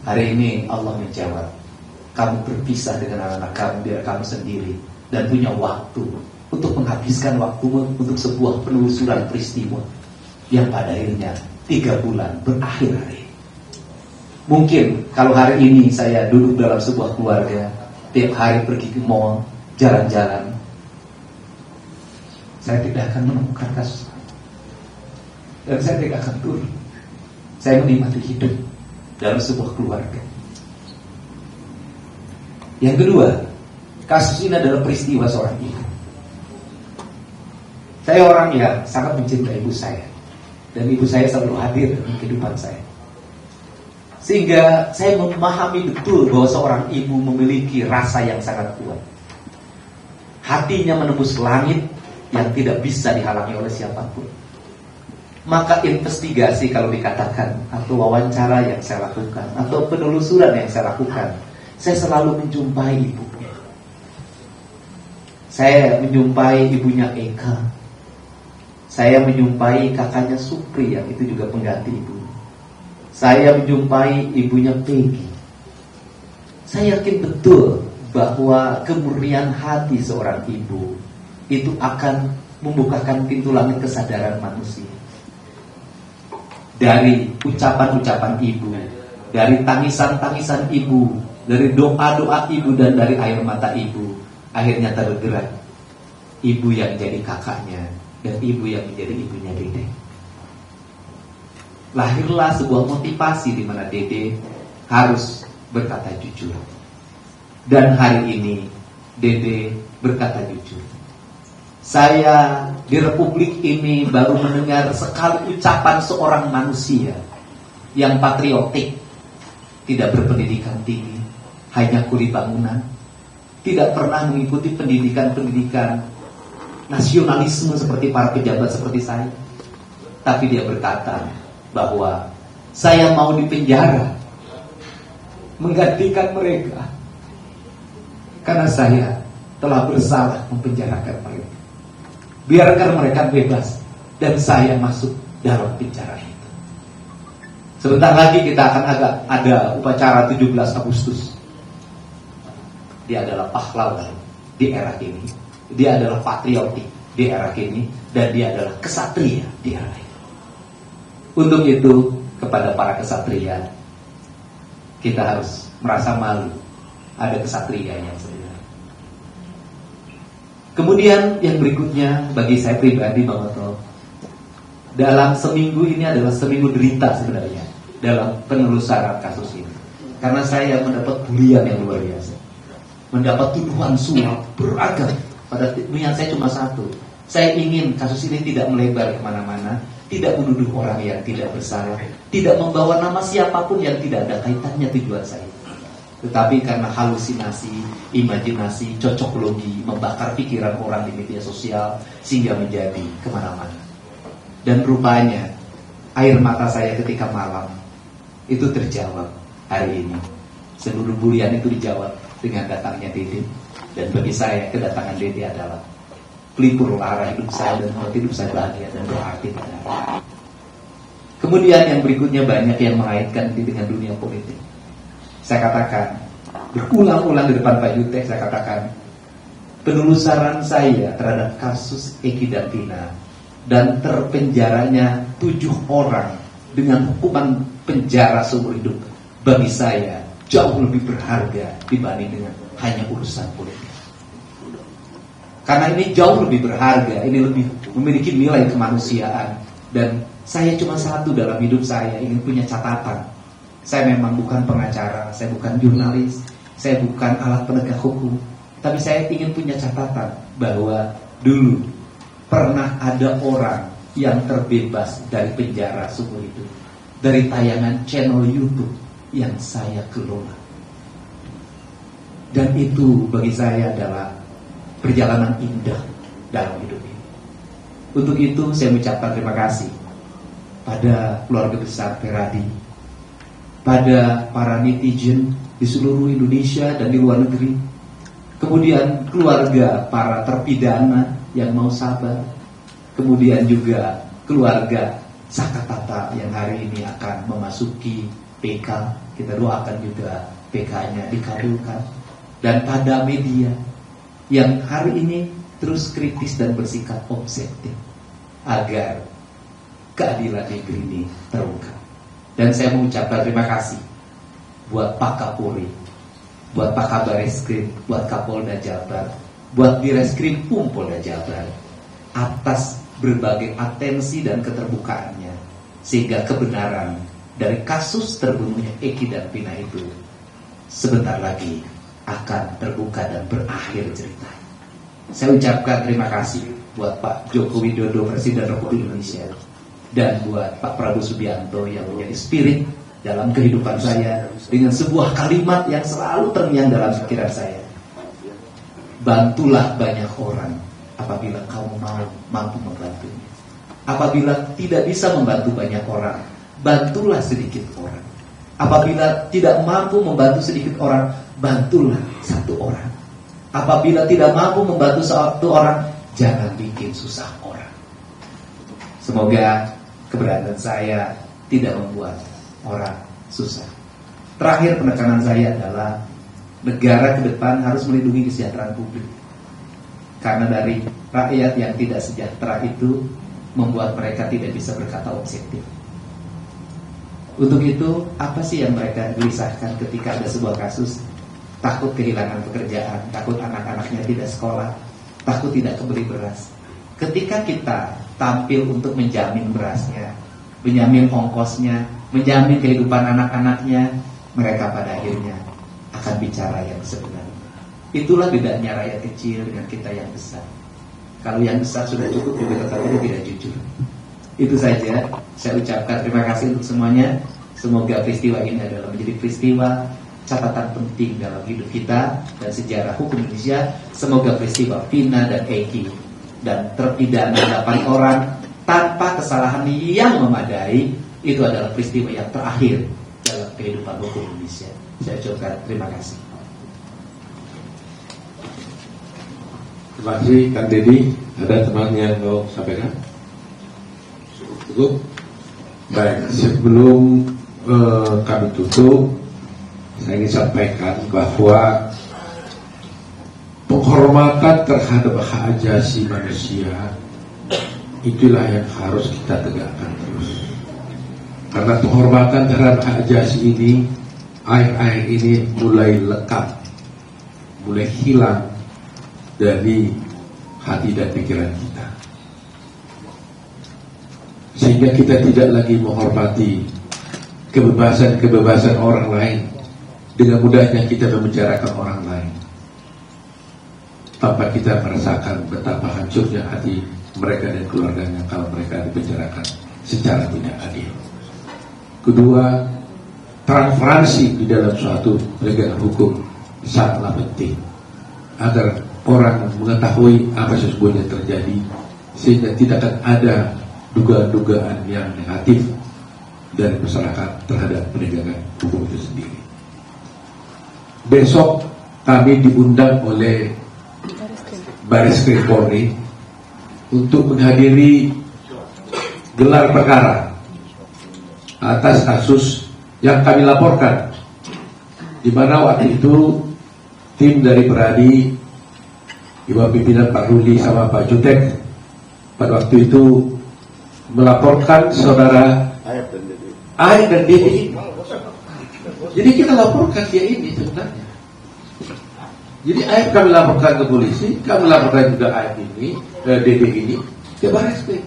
Speaker 6: Hari ini Allah menjawab, kamu berpisah dengan anak-anak kamu biar kamu sendiri dan punya waktu untuk menghabiskan waktumu untuk sebuah penelusuran peristiwa yang pada akhirnya 3 bulan berakhir hari. Mungkin kalau hari ini saya duduk dalam sebuah keluarga, tiap hari pergi ke mall, jalan-jalan, saya tidak akan menemukan kasus dan saya tidak akan turun. Saya menikmati hidup dalam sebuah keluarga. Yang kedua, kasus ini adalah peristiwa seorang ibu. Saya orang yang sangat mencintai ibu saya, dan ibu saya selalu hadir dalam kehidupan saya. Sehingga saya memahami betul bahwa seorang ibu memiliki rasa yang sangat kuat. Hatinya menembus langit yang tidak bisa dihalangi oleh siapapun. Maka investigasi kalau dikatakan, atau wawancara yang saya lakukan, atau penelusuran yang saya lakukan, saya selalu menjumpai ibunya. Saya menjumpai ibunya Eka. Saya menjumpai kakaknya Supri yang itu juga pengganti ibu. Saya menjumpai ibunya Peggy. Saya yakin betul bahwa kemurnian hati seorang ibu itu akan membukakan pintu langit kesadaran manusia. Dari ucapan-ucapan ibu, dari tangisan-tangisan ibu, dari doa-doa ibu dan dari air mata ibu, akhirnya tergerak ibu yang jadi kakaknya dan ibu yang menjadi ibunya Dede. Lahirlah sebuah motivasi di mana Dede harus berkata jujur. Dan hari ini Dede berkata jujur. Saya di Republik ini baru mendengar sekali ucapan seorang manusia yang patriotik, tidak berpendidikan tinggi, hanya kuli bangunan, tidak pernah mengikuti pendidikan-pendidikan nasionalisme seperti para pejabat seperti saya. Tapi dia berkata bahwa saya mau dipenjara menggantikan mereka karena saya telah bersalah mempenjarakan mereka. Biarkan mereka bebas dan saya masuk dalam penjara itu. Sebentar lagi kita akan ada upacara 17 Agustus. Dia adalah pahlawan di era ini. Dia adalah patriotik di era ini. Dan dia adalah kesatria di era ini. Untuk itu, kepada para kesatria, kita harus merasa malu ada kesatrianya sebenarnya. Kemudian yang berikutnya bagi saya pribadi Bang Oto, dalam seminggu ini adalah seminggu derita sebenarnya dalam penelusuran kasus ini. Karena saya mendapat bulian yang luar biasa, mendapat tuduhan suap beragam. Pada niat saya cuma satu, saya ingin kasus ini tidak melebar kemana-mana, tidak menuduh orang yang tidak bersalah, tidak membawa nama siapapun yang tidak ada kaitannya tujuan saya. Tetapi karena halusinasi, imajinasi, cocok logi, membakar pikiran orang di media sosial sehingga menjadi kemana-mana. Dan rupanya air mata saya ketika malam itu terjawab hari ini. Seluruh bulian itu dijawab dengan datangnya Dede. Dan bagi saya kedatangan Dede adalah pelipur lara hidup saya dan membuat hidup saya bahagia dan berarti pada hari. Kemudian yang berikutnya banyak yang mengaitkan dengan dunia politik. Saya katakan berulang-ulang di depan Pak Jutek, saya katakan penelusuran saya terhadap kasus Eki dan Tina dan terpenjaranya 7 orang dengan hukuman penjara seumur hidup bagi saya jauh lebih berharga dibanding dengan hanya urusan politik. Karena ini jauh lebih berharga, ini lebih memiliki nilai kemanusiaan. Dan saya cuma satu dalam hidup saya, ingin punya catatan. Saya memang bukan pengacara, saya bukan jurnalis, saya bukan alat penegak hukum, tapi saya ingin punya catatan bahwa dulu pernah ada orang yang terbebas dari penjara seumur hidup, dari tayangan channel YouTube yang saya kelola. Dan itu bagi saya adalah perjalanan indah dalam hidup ini. Untuk itu saya mengucapkan terima kasih pada keluarga besar Peradi, pada para netizen di seluruh Indonesia dan di luar negeri, kemudian keluarga para terpidana yang mau sabar, kemudian juga keluarga Sakatata yang hari ini akan memasuki PK, kita doakan juga PK-nya dikabulkan, dan pada media yang hari ini terus kritis dan bersikap objektif agar keadilan negeri ini terungkap. Dan saya mengucapkan terima kasih buat Pak Kapolri, buat Pak Kabar Eskrim, buat Kapolda Jabar, buat Direskrim Polda Jabar atas berbagai atensi dan keterbukaannya, sehingga kebenaran dari kasus terbunuhnya Eki dan Tina itu sebentar lagi akan terbuka dan berakhir cerita. Saya ucapkan terima kasih buat Pak Joko Widodo, Presiden Republik Indonesia, dan buat Pak Prabowo Subianto yang menjadi spirit dalam kehidupan saya dengan sebuah kalimat yang selalu terngiang dalam pikiran saya. Bantulah banyak orang apabila kamu mampu membantunya. Apabila tidak bisa membantu banyak orang, bantulah sedikit orang. Apabila tidak mampu membantu sedikit orang, bantulah satu orang. Apabila tidak mampu membantu satu orang, jangan bikin susah orang. Semoga keberadaan saya tidak membuat orang susah. Terakhir penekanan saya adalah negara ke depan harus melindungi kesejahteraan publik. Karena dari rakyat yang tidak sejahtera itu membuat mereka tidak bisa berkata objektif. Untuk itu, apa sih yang mereka gelisahkan ketika ada sebuah kasus? Takut kehilangan pekerjaan, takut anak-anaknya tidak sekolah, takut tidak kebeli beras. Ketika kita tampil untuk menjamin berasnya, menjamin ongkosnya, menjamin kehidupan anak-anaknya, mereka pada akhirnya akan bicara yang sebenarnya. Itulah bedanya rakyat kecil dengan kita yang besar. Kalau yang besar sudah cukup, juga tetap tidak jujur. Itu saja, saya ucapkan terima kasih untuk semuanya. Semoga peristiwa ini adalah menjadi peristiwa catatan penting dalam hidup kita dan sejarah hukum Indonesia. Semoga peristiwa Vina dan Eki dan terpidana 8 orang tanpa kesalahan yang memadai itu adalah peristiwa yang terakhir dalam kehidupan hukum Indonesia. Saya ucapkan terima kasih.
Speaker 2: Terima kasih Kang Deddy. Ada teman yang mau sampaikan? Cukup? Baik, sebelum kami tutup, saya ingin sampaikan bahwa penghormatan terhadap hak asasi manusia itulah yang harus kita tegakkan terus. Karena penghormatan terhadap hak asasi ini akhir-akhir ini mulai lekang mulai hilang dari hati dan pikiran kita, sehingga kita tidak lagi menghormati kebebasan orang lain. Dengan mudahnya kita membicarakan orang lain tanpa kita merasakan betapa hancurnya hati mereka dan keluarganya kalau mereka dibicarakan secara tidak adil. Kedua, transparansi di dalam suatu penegakan hukum sangatlah penting agar orang mengetahui apa sesungguhnya terjadi, sehingga tidak akan ada dugaan-dugaan yang negatif dari masyarakat terhadap penegakan hukum itu sendiri. Besok kami diundang oleh Bareskrim Polri untuk menghadiri gelar perkara atas kasus yang kami laporkan, di mana waktu itu tim dari Peradi di bawah pimpinan Pak Rudi sama Pak Jutek pada waktu itu melaporkan saudara Aib dan Dede. Jadi kita laporkan dia ini sebenarnya. Jadi Aib kami laporkan ke polisi, kami laporkan juga Aib ini, Dede ini ke Bareskrim.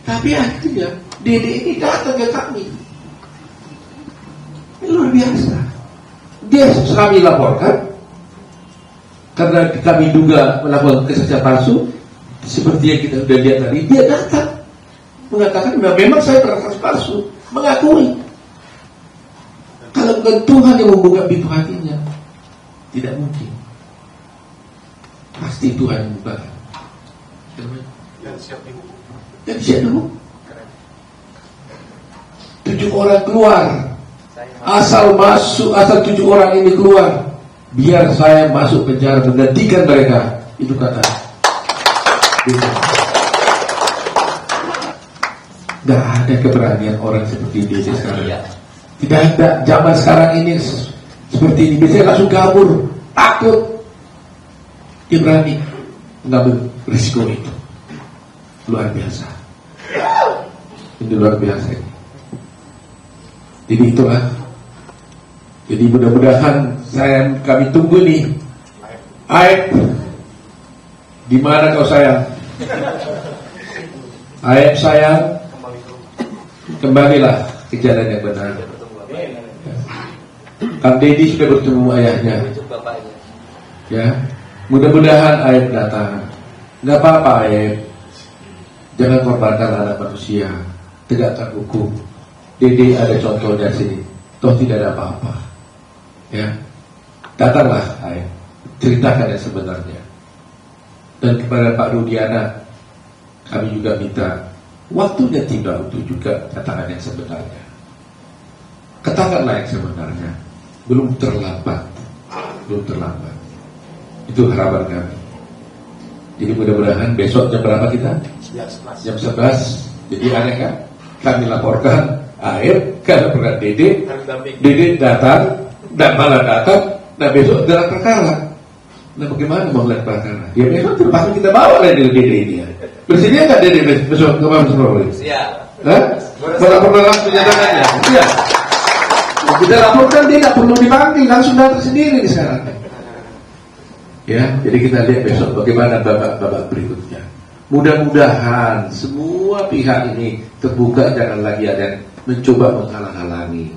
Speaker 2: Tapi akhirnya Dede ini datang ke kami. Ini luar biasa. Dia kami laporkan karena kami duga melakukan kesaksian palsu, seperti yang kita sudah lihat tadi. Dia datang mengatakan memang saya bersaksi palsu, mengakui. Kalau bukan Tuhan yang membuka pintu hatinya, tidak mungkin. Pasti Tuhan yang membuka. Dan siap dulu. 7 orang keluar. Asal 7 orang ini keluar, biar saya masuk penjara menggantikan mereka. Itu kata. Tidak ada keberanian orang seperti dia sekarang. Tidak ada. Zaman sekarang ini seperti ini. Biasanya langsung kabur, takut. Dia berani mengambil risiko itu. Luar biasa. Ini luar biasa ini. Jadi itulah. Jadi mudah-mudahan kami tunggu nih. Aib, di mana kau sayang? Aib sayang, kembalilah ke jalan yang benar. Kang Deddy sudah bertemu ayahnya. Ya, mudah-mudahan Aib datang. Nggak apa-apa Aib, jangan korbankan anak manusia. Tegakkan hukum. Deddy ada contohnya sini. Toh tidak ada apa-apa. Ya, datanglah Aib, ceritakan yang sebenarnya. Dan kepada Pak Rudiana, kami juga minta waktunya tiba untuk juga katakan yang sebenarnya. Katakanlah yang sebenarnya. Belum terlambat. Itu harapan kami. Jadi mudah-mudahan besok jam berapa kita? Jam 11. Jadi aneh kan? Kami laporkan Aib, karena pernah Dede datang, dan malah datang, dan besok gelar perkara. Nah bagaimana mau gelar perkara? Ya besok terpaksa kita bawa lah Dede ini ya. Bersedia nggak Dede besok ke Mabes Polri? Siap. Melaporkan langsung nyatakannya? Siap. Kita laporkan dia nggak perlu dipanggil, langsung datang sendiri sekarang. Ya, jadi kita lihat besok bagaimana babak berikutnya. Mudah-mudahan semua pihak ini terbuka, jangan lagi ada yang mencoba menghalang-halangi.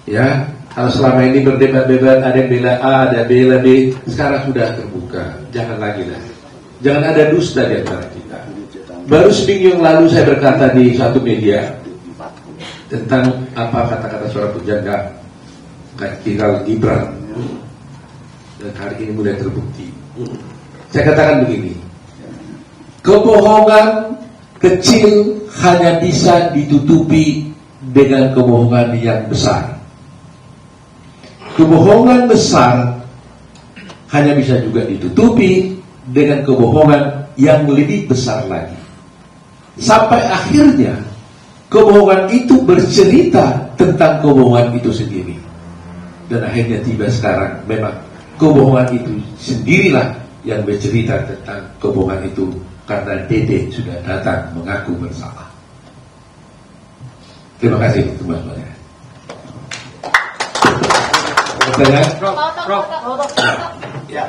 Speaker 2: Ya, kalau selama ini berdebat-debat, ada yang bela A, ada yang bela B, sekarang sudah terbuka. Jangan lagi lah. Jangan ada dusta di antara kita. Baru seminggu yang lalu saya berkata di suatu media tentang apa kata-kata seorang pujangga tinggal Gibran, dan hari ini mulai terbukti. Saya katakan begini, kebohongan kecil hanya bisa ditutupi dengan kebohongan yang besar. Kebohongan besar hanya bisa juga ditutupi dengan kebohongan yang lebih besar lagi. Sampai akhirnya kebohongan itu bercerita tentang kebohongan itu sendiri. Dan akhirnya tiba sekarang memang kebohongan itu sendirilah yang bercerita tentang kebohongan itu, karena Dede sudah datang mengaku bersalah. Terima kasih teman-teman. Pertanyaan?
Speaker 5: Ya.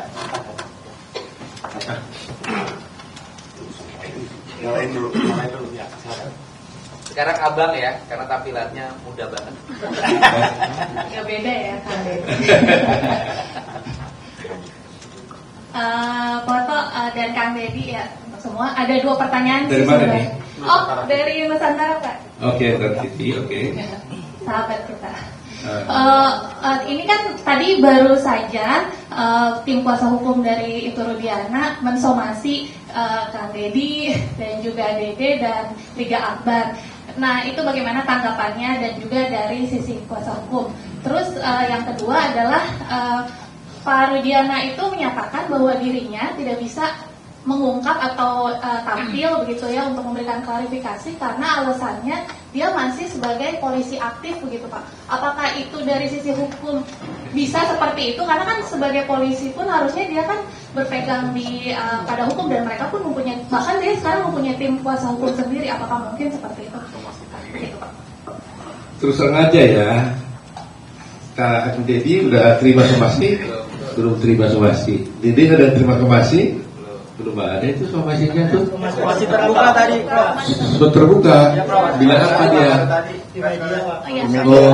Speaker 5: Nyalain dulu ya. Silakan.
Speaker 7: Sekarang abang ya, karena tampilannya muda banget.
Speaker 8: Gak beda ya Kang Deddy. Foto dan Kang Deddy ya semua. Ada 2 pertanyaan
Speaker 2: Dari
Speaker 8: sih
Speaker 2: mana
Speaker 8: sebenarnya.
Speaker 2: nih?
Speaker 8: Oh, dari Nusantara Pak.
Speaker 2: Oke, tertiti, oke.
Speaker 8: Sahabat kita. Ini kan tadi baru saja tim kuasa hukum dari Itu Rudiana mensomasi Kang Deddy dan juga Dede dan Liga Akbar. Nah, itu bagaimana tanggapannya dan juga dari sisi kuasa hukum. Terus yang kedua adalah Pak Rudiana itu menyatakan bahwa dirinya tidak bisa mengungkap atau tampil begitu ya untuk memberikan klarifikasi karena alasannya dia masih sebagai polisi aktif begitu Pak. Apakah itu dari sisi hukum bisa seperti itu? Karena kan sebagai polisi pun harusnya dia kan berpegang di pada hukum dan mereka pun mempunyai, bahkan dia sekarang mempunyai tim kuasa hukum sendiri. Apakah mungkin seperti itu? Begitu, Pak.
Speaker 2: Terus terang aja ya, Kak Deddy udah terima somasi? Belum terima somasi. Deddy udah terima somasi? Belum ada itu somasinya tuh.
Speaker 4: Masih terbuka tadi, Prof.
Speaker 2: Sudah terbuka. Bilang apa dia?
Speaker 8: Oh, iya,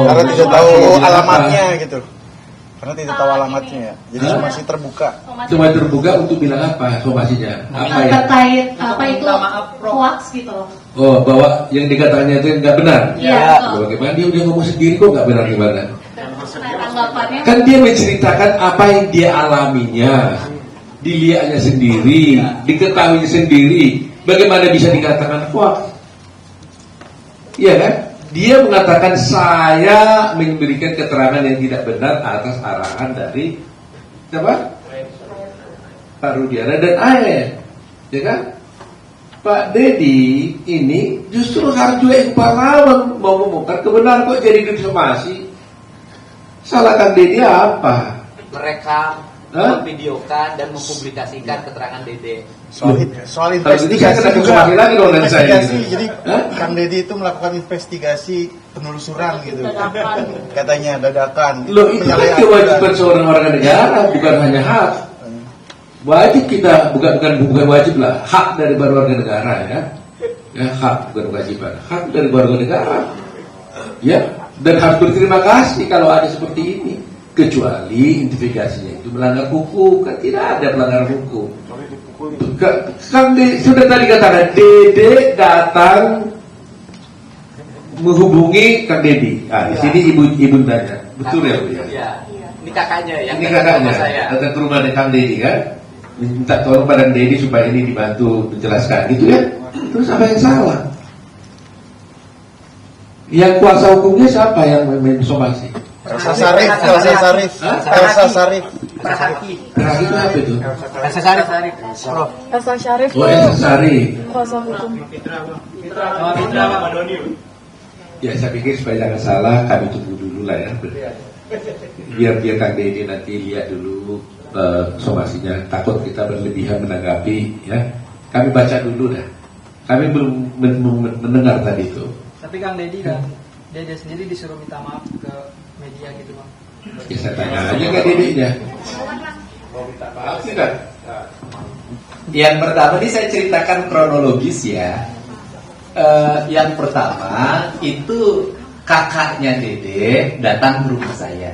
Speaker 5: Karena tidak tahu
Speaker 2: Bilang apa?
Speaker 5: alamatnya gitu. Karena tidak tahu alamatnya ya. Jadi
Speaker 2: Hah?
Speaker 5: masih terbuka.
Speaker 2: Cuma terbuka untuk bilang apa somasinya? Apa ya?
Speaker 8: terkait apa itu hoax gitu loh.
Speaker 2: Oh, bahwa yang dikatakannya itu nggak benar.
Speaker 8: Iya, betul.
Speaker 2: Bagaimana dia udah ngomong sendiri kok nggak benar gimana?
Speaker 8: Nah, tanggapannya
Speaker 2: Kan dia menceritakan apa yang dia alaminya, dilihatnya sendiri, diketahui sendiri. Bagaimana bisa dikatakan hoax? Iya kan? Dia mengatakan saya memberikan keterangan yang tidak benar atas arahan dari siapa? Pak Rudiana dan AE, ya kan? Pak Deddy ini justru harus juga yang pahlawan mau membongkar kebenaran kok jadi disomasi. Salah Kang Deddy apa?
Speaker 7: Merekam,
Speaker 2: Hah?
Speaker 7: memvideokan dan mempublikasikan keterangan Dede.
Speaker 5: Soal
Speaker 2: Kalau gitu saya
Speaker 5: investigasi
Speaker 2: kena
Speaker 5: juga.
Speaker 2: kemaki lagi dong dari saya.
Speaker 5: Investigasi, jadi
Speaker 2: Hah?
Speaker 5: Kang Deddy itu melakukan investigasi penelusuran gitu. Katanya dadakan.
Speaker 2: Loh itu kan kewajiban seorang warga negara, bukan hanya hak. Wajib kita, bukan wajib lah, hak dari warga negara ya. Ya hak bukan kewajiban, hak dari warga negara. Ya, dan harus berterima kasih kalau ada seperti ini. Kecuali investigasinya itu melanggar hukum, kan tidak ada pelanggaran hukum. Kang sudah tadi katakan Dede datang menghubungi Kang Deddy. Ah, di sini ibu tanya, betul ya Bu ya?
Speaker 7: Iya. Ini kakaknya yang
Speaker 2: Ini
Speaker 7: datang ke
Speaker 2: kakaknya
Speaker 7: rumah saya.
Speaker 2: datang ke rumah Kang Deddy kan, minta tolong pada Deddy supaya ini dibantu menjelaskan, gitu ya? Terus apa yang salah? Yang kuasa hukumnya siapa yang mensomasi?
Speaker 5: Elsa Sarif.
Speaker 2: Hah?
Speaker 5: Elsa Sarif.
Speaker 2: Terakhir itu apa itu?
Speaker 4: Elsa Sarif.
Speaker 9: Elsa Syarif
Speaker 2: Oh, Elsa Sarif.
Speaker 9: kuasa hukum.
Speaker 2: Ya saya pikir supaya jangan salah kami tunggu dulu lah ya. Biar Kang Deddy nanti lihat dulu somasinya. Takut kita berlebihan menanggapi ya. Kami baca dulu dah. Kami belum mendengar tadi itu.
Speaker 10: Tapi Kang Deddy dan Dede sendiri disuruh minta maaf ke media gitu Bang.
Speaker 2: Ya saya tanya aja ke Deddy-nya. Mau minta maaf tidak?
Speaker 6: Yang pertama ini saya ceritakan kronologis ya. Yang pertama itu kakaknya Dede datang ke rumah saya,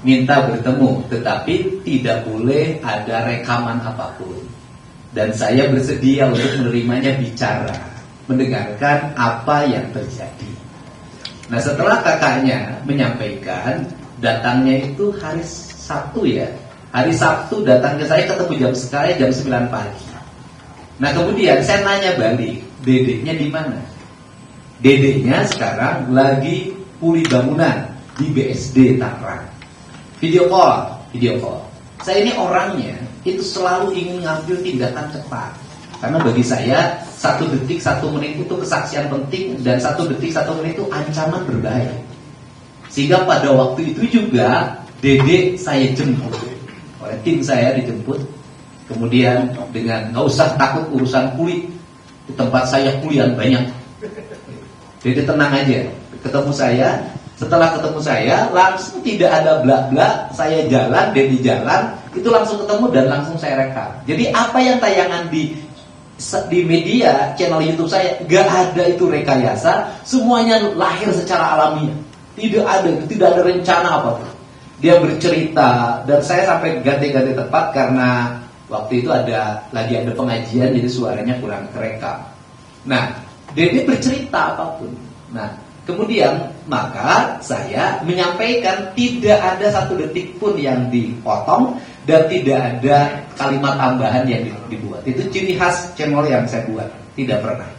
Speaker 6: minta bertemu, tetapi tidak boleh ada rekaman apapun. Dan saya bersedia untuk menerimanya bicara, mendengarkan apa yang terjadi. Nah setelah kakaknya menyampaikan, datangnya itu hari Sabtu ya. Hari Sabtu datang ke saya, ketemu jam 9 pagi. Nah kemudian saya nanya balik, Dedenya di mana? Dedenya sekarang lagi pulih bangunan di BSD Tangerang. Video call. Saya ini orangnya itu selalu ingin ngambil tindakan cepat. Karena bagi saya 1 detik 1 menit itu kesaksian penting, dan 1 detik 1 menit itu ancaman berbahaya. Sehingga pada waktu itu juga Dede saya jemput, oleh tim saya dijemput. Kemudian dengan nggak usah takut urusan kulit, di tempat saya kuliah banyak. Dede tenang aja, ketemu saya. Setelah ketemu saya, langsung tidak ada bla-bla, saya jalan, Dedi jalan, itu langsung ketemu dan langsung saya rekam. Jadi apa yang tayangan di media, channel YouTube saya, gak ada itu rekayasa, semuanya lahir secara alamiah. Tidak ada rencana apapun. Dia bercerita, dan saya sampai ganti-ganti tempat karena waktu itu lagi ada pengajian, jadi suaranya kurang kerekam. Nah, Dede bercerita apapun. Nah, kemudian maka saya menyampaikan tidak ada satu detik pun yang dipotong dan tidak ada kalimat tambahan yang dibuat. Itu ciri khas channel yang saya buat, tidak pernah.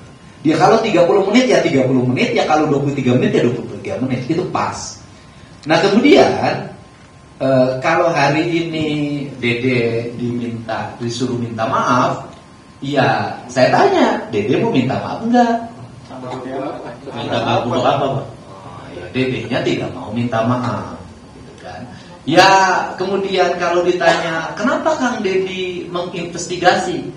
Speaker 6: Dia kalau 30 menit ya 30 menit, ya kalau 23 menit ya 23 menit, itu pas. Nah kemudian kalau hari ini Dede disuruh minta maaf, ya saya tanya, Dede mau minta maaf enggak?
Speaker 3: Minta maaf untuk apa, Pak?
Speaker 6: Ya, Dedenya tidak mau minta maaf, gitu kan? Ya kemudian kalau ditanya, kenapa Kang Dedi menginvestigasi?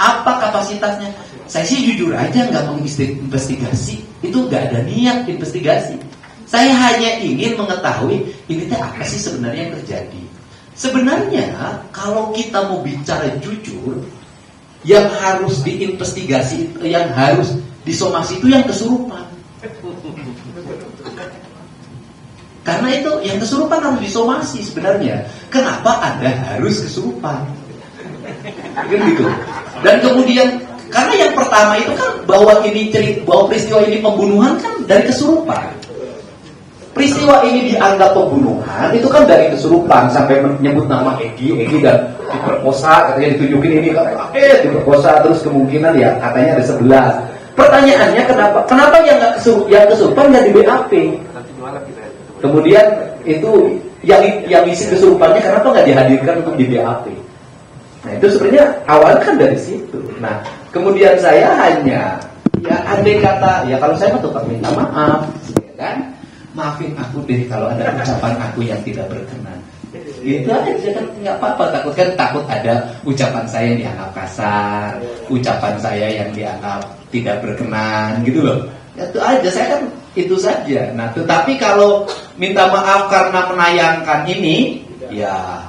Speaker 6: Apa kapasitasnya? Saya sih jujur aja nggak menginvestigasi, itu nggak ada niat investigasi. Saya hanya ingin mengetahui ini teh apa sih sebenarnya yang terjadi. Sebenarnya kalau kita mau bicara jujur, yang harus diinvestigasi, yang harus disomasi itu yang kesurupan. Karena itu yang kesurupan harus disomasi sebenarnya. Kenapa Anda harus kesurupan? Kan gitu. Dan kemudian karena yang pertama itu kan bahwa peristiwa ini pembunuhan kan dari kesurupan. Peristiwa ini dianggap pembunuhan itu kan dari kesurupan, sampai menyebut nama Egi dan diperkosa, katanya ditunjukin ini diperkosa, terus kemungkinan ya katanya ada 11. Pertanyaannya kenapa yang kesurupan nggak di BAP? Kemudian itu yang isi kesurupannya kenapa nggak dihadirkan untuk di BAP? Nah itu sebenarnya awal kan dari situ. Nah kemudian saya hanya ya andai kata ya kalau saya mah tetap minta maaf, ya kan? Maafin aku deh kalau ada ucapan aku yang tidak berkenan. Gitu aja kan, nggak apa-apa. Takut ada ucapan saya yang dianggap kasar, ucapan saya yang dianggap tidak berkenan, gitu loh. Ya, itu aja, saya kan itu saja. Nah, tetapi kalau minta maaf karena menayangkan ini, ya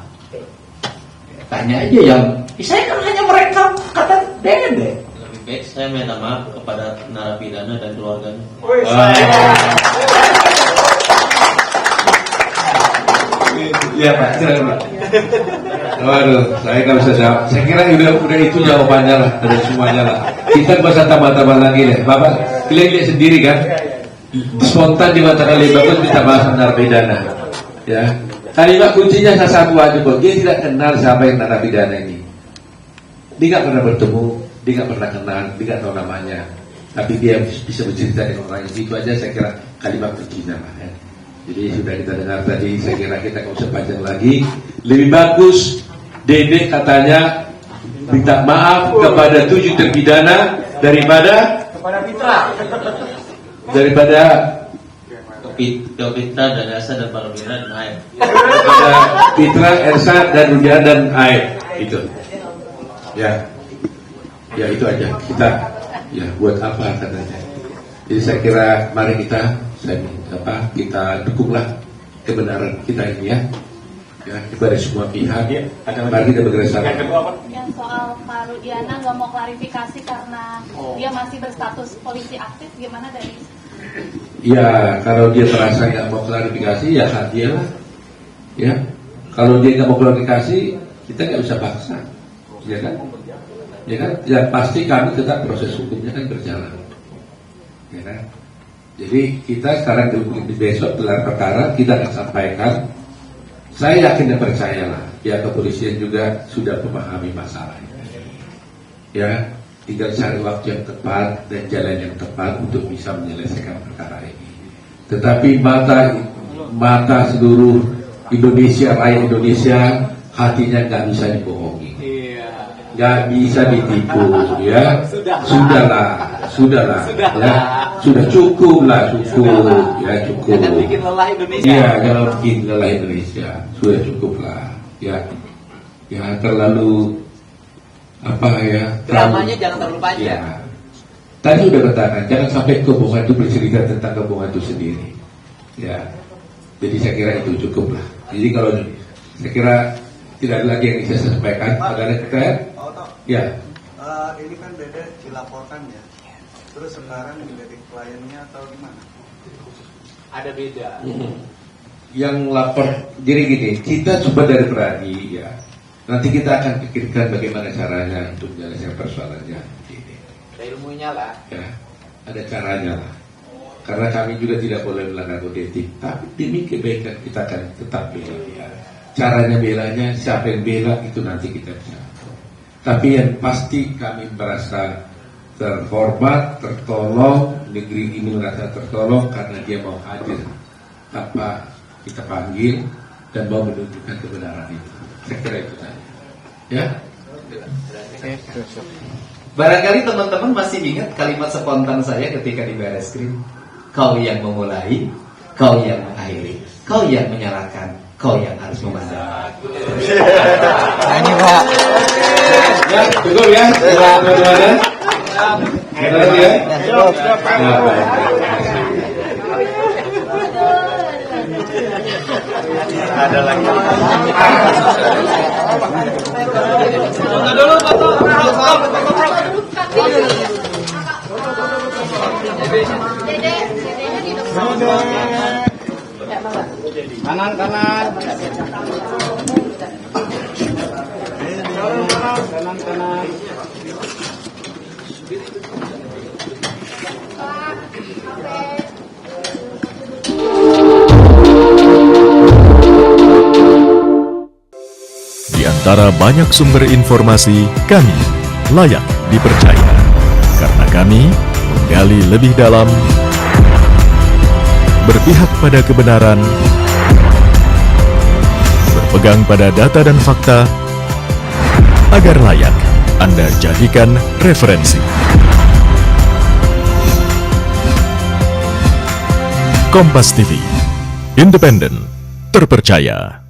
Speaker 6: tanya aja yang saya kan hanya merekam kata Dede.
Speaker 3: Lebih baik saya minta maaf kepada narapidana dan keluarganya.
Speaker 2: Ya Pak, silakan Pak. Waduh, saya nggak bisa jawab. Saya kira udah itu jawabannya lah dari semuanya lah. Kita nggak usah tambah-tambah lagi deh. Bapak lihat sendiri kan, spontan dikatakan lebih bagus kita bahas narapidana. Ya, kalimat kuncinya satu aja kok. Dia tidak kenal siapa yang narapidana ini. Dia nggak pernah bertemu, dia nggak pernah kenal, dia nggak tahu namanya. Tapi dia bisa bercerita dengan orang itu aja. Saya kira kalimat kuncinya lah. Ya. Jadi sudah kita dengar tadi, saya kira kita nggak usah panjang lagi. Lebih bagus Dede katanya minta maaf kepada 7 terpidana daripada
Speaker 3: Pitra dan Elsa dan Palmira dan Aib.
Speaker 2: Daripada Pitra, Elsa dan Rudiana dan Aib itu. Ya itu aja. Kita ya buat apa katanya. Jadi saya kira mari kita dukunglah kebenaran kita ini ya kepada semua pihak ya. Mari kita bekerja sama.
Speaker 8: Yang soal Pak Rudiana nggak mau klarifikasi karena dia masih berstatus polisi aktif, gimana dari?
Speaker 2: Ya kalau dia merasa nggak mau klarifikasi ya hak dia lah. Ya kalau dia nggak mau klarifikasi kita nggak usah paksa, ya kan? Ya pasti kami tetap proses hukumnya kan berjalan, ya kan? Jadi kita sekarang di besok gelar perkara kita akan sampaikan. Saya yakin dan percayalah pihak kepolisian juga sudah memahami masalah ini. Ya, tinggal cari waktu yang tepat dan jalan yang tepat untuk bisa menyelesaikan perkara ini. Tetapi mata seluruh Indonesia, rakyat Indonesia, hatinya nggak bisa dibohongi, nggak bisa ditipu, ya. Sudahlah, ya. Sudah cukup, ya cukup.
Speaker 7: Jangan bikin lelah Indonesia.
Speaker 2: Iya, jangan bikin lelah Indonesia. Sudah cukup lah, ya terlalu
Speaker 7: dramanya jangan terlalu panjang.
Speaker 2: Ya. Tadi udah katakan, jangan sampai kebohongan itu bercerita tentang kebohongan itu sendiri. Ya, Jadi saya kira itu cukup lah. Jadi kalau saya kira tidak ada lagi yang bisa saya sampaikan. Ada kita ya? Ya.
Speaker 5: Ini kan Dede dilaporkan ya. Terus sekarang menjadi kliennya atau gimana?
Speaker 7: Ada beda.
Speaker 2: Yang lapor, jadi gini, kita coba dari Peradi ya. Nanti kita akan pikirkan bagaimana caranya untuk menyelesaikan persoalannya.
Speaker 7: Ada ilmunya lah.
Speaker 2: Ya, ada caranya lah. Karena kami juga tidak boleh melanggar kode etik. Tapi demi kebaikan kita akan tetap bela dia. Caranya belanya, siapa yang bela itu nanti kita bisa. Tapi yang pasti kami merasa terhormat, tertolong, negeri ini merasa tertolong karena dia mau hadir tanpa kita panggil dan mau menunjukkan kebenaran itu. Saya kira itu saja. Ya.
Speaker 6: Barangkali teman-teman masih ingat kalimat spontan saya ketika di Bareskrim. Kau yang memulai, kau yang mengakhiri, kau yang menyalakan, kau yang harus memandang.
Speaker 5: Ini Pak.
Speaker 2: Ya, cukup ya. Teman-teman. Ya.
Speaker 5: Ada lagi.
Speaker 10: Foto dulu, foto.
Speaker 5: Kanan. Kanan.
Speaker 11: Di antara banyak sumber informasi, kami layak dipercaya. Karena kami menggali lebih dalam, berpihak pada kebenaran, berpegang pada data dan fakta, agar layak Anda jadikan referensi. Kompas TV, independen, terpercaya.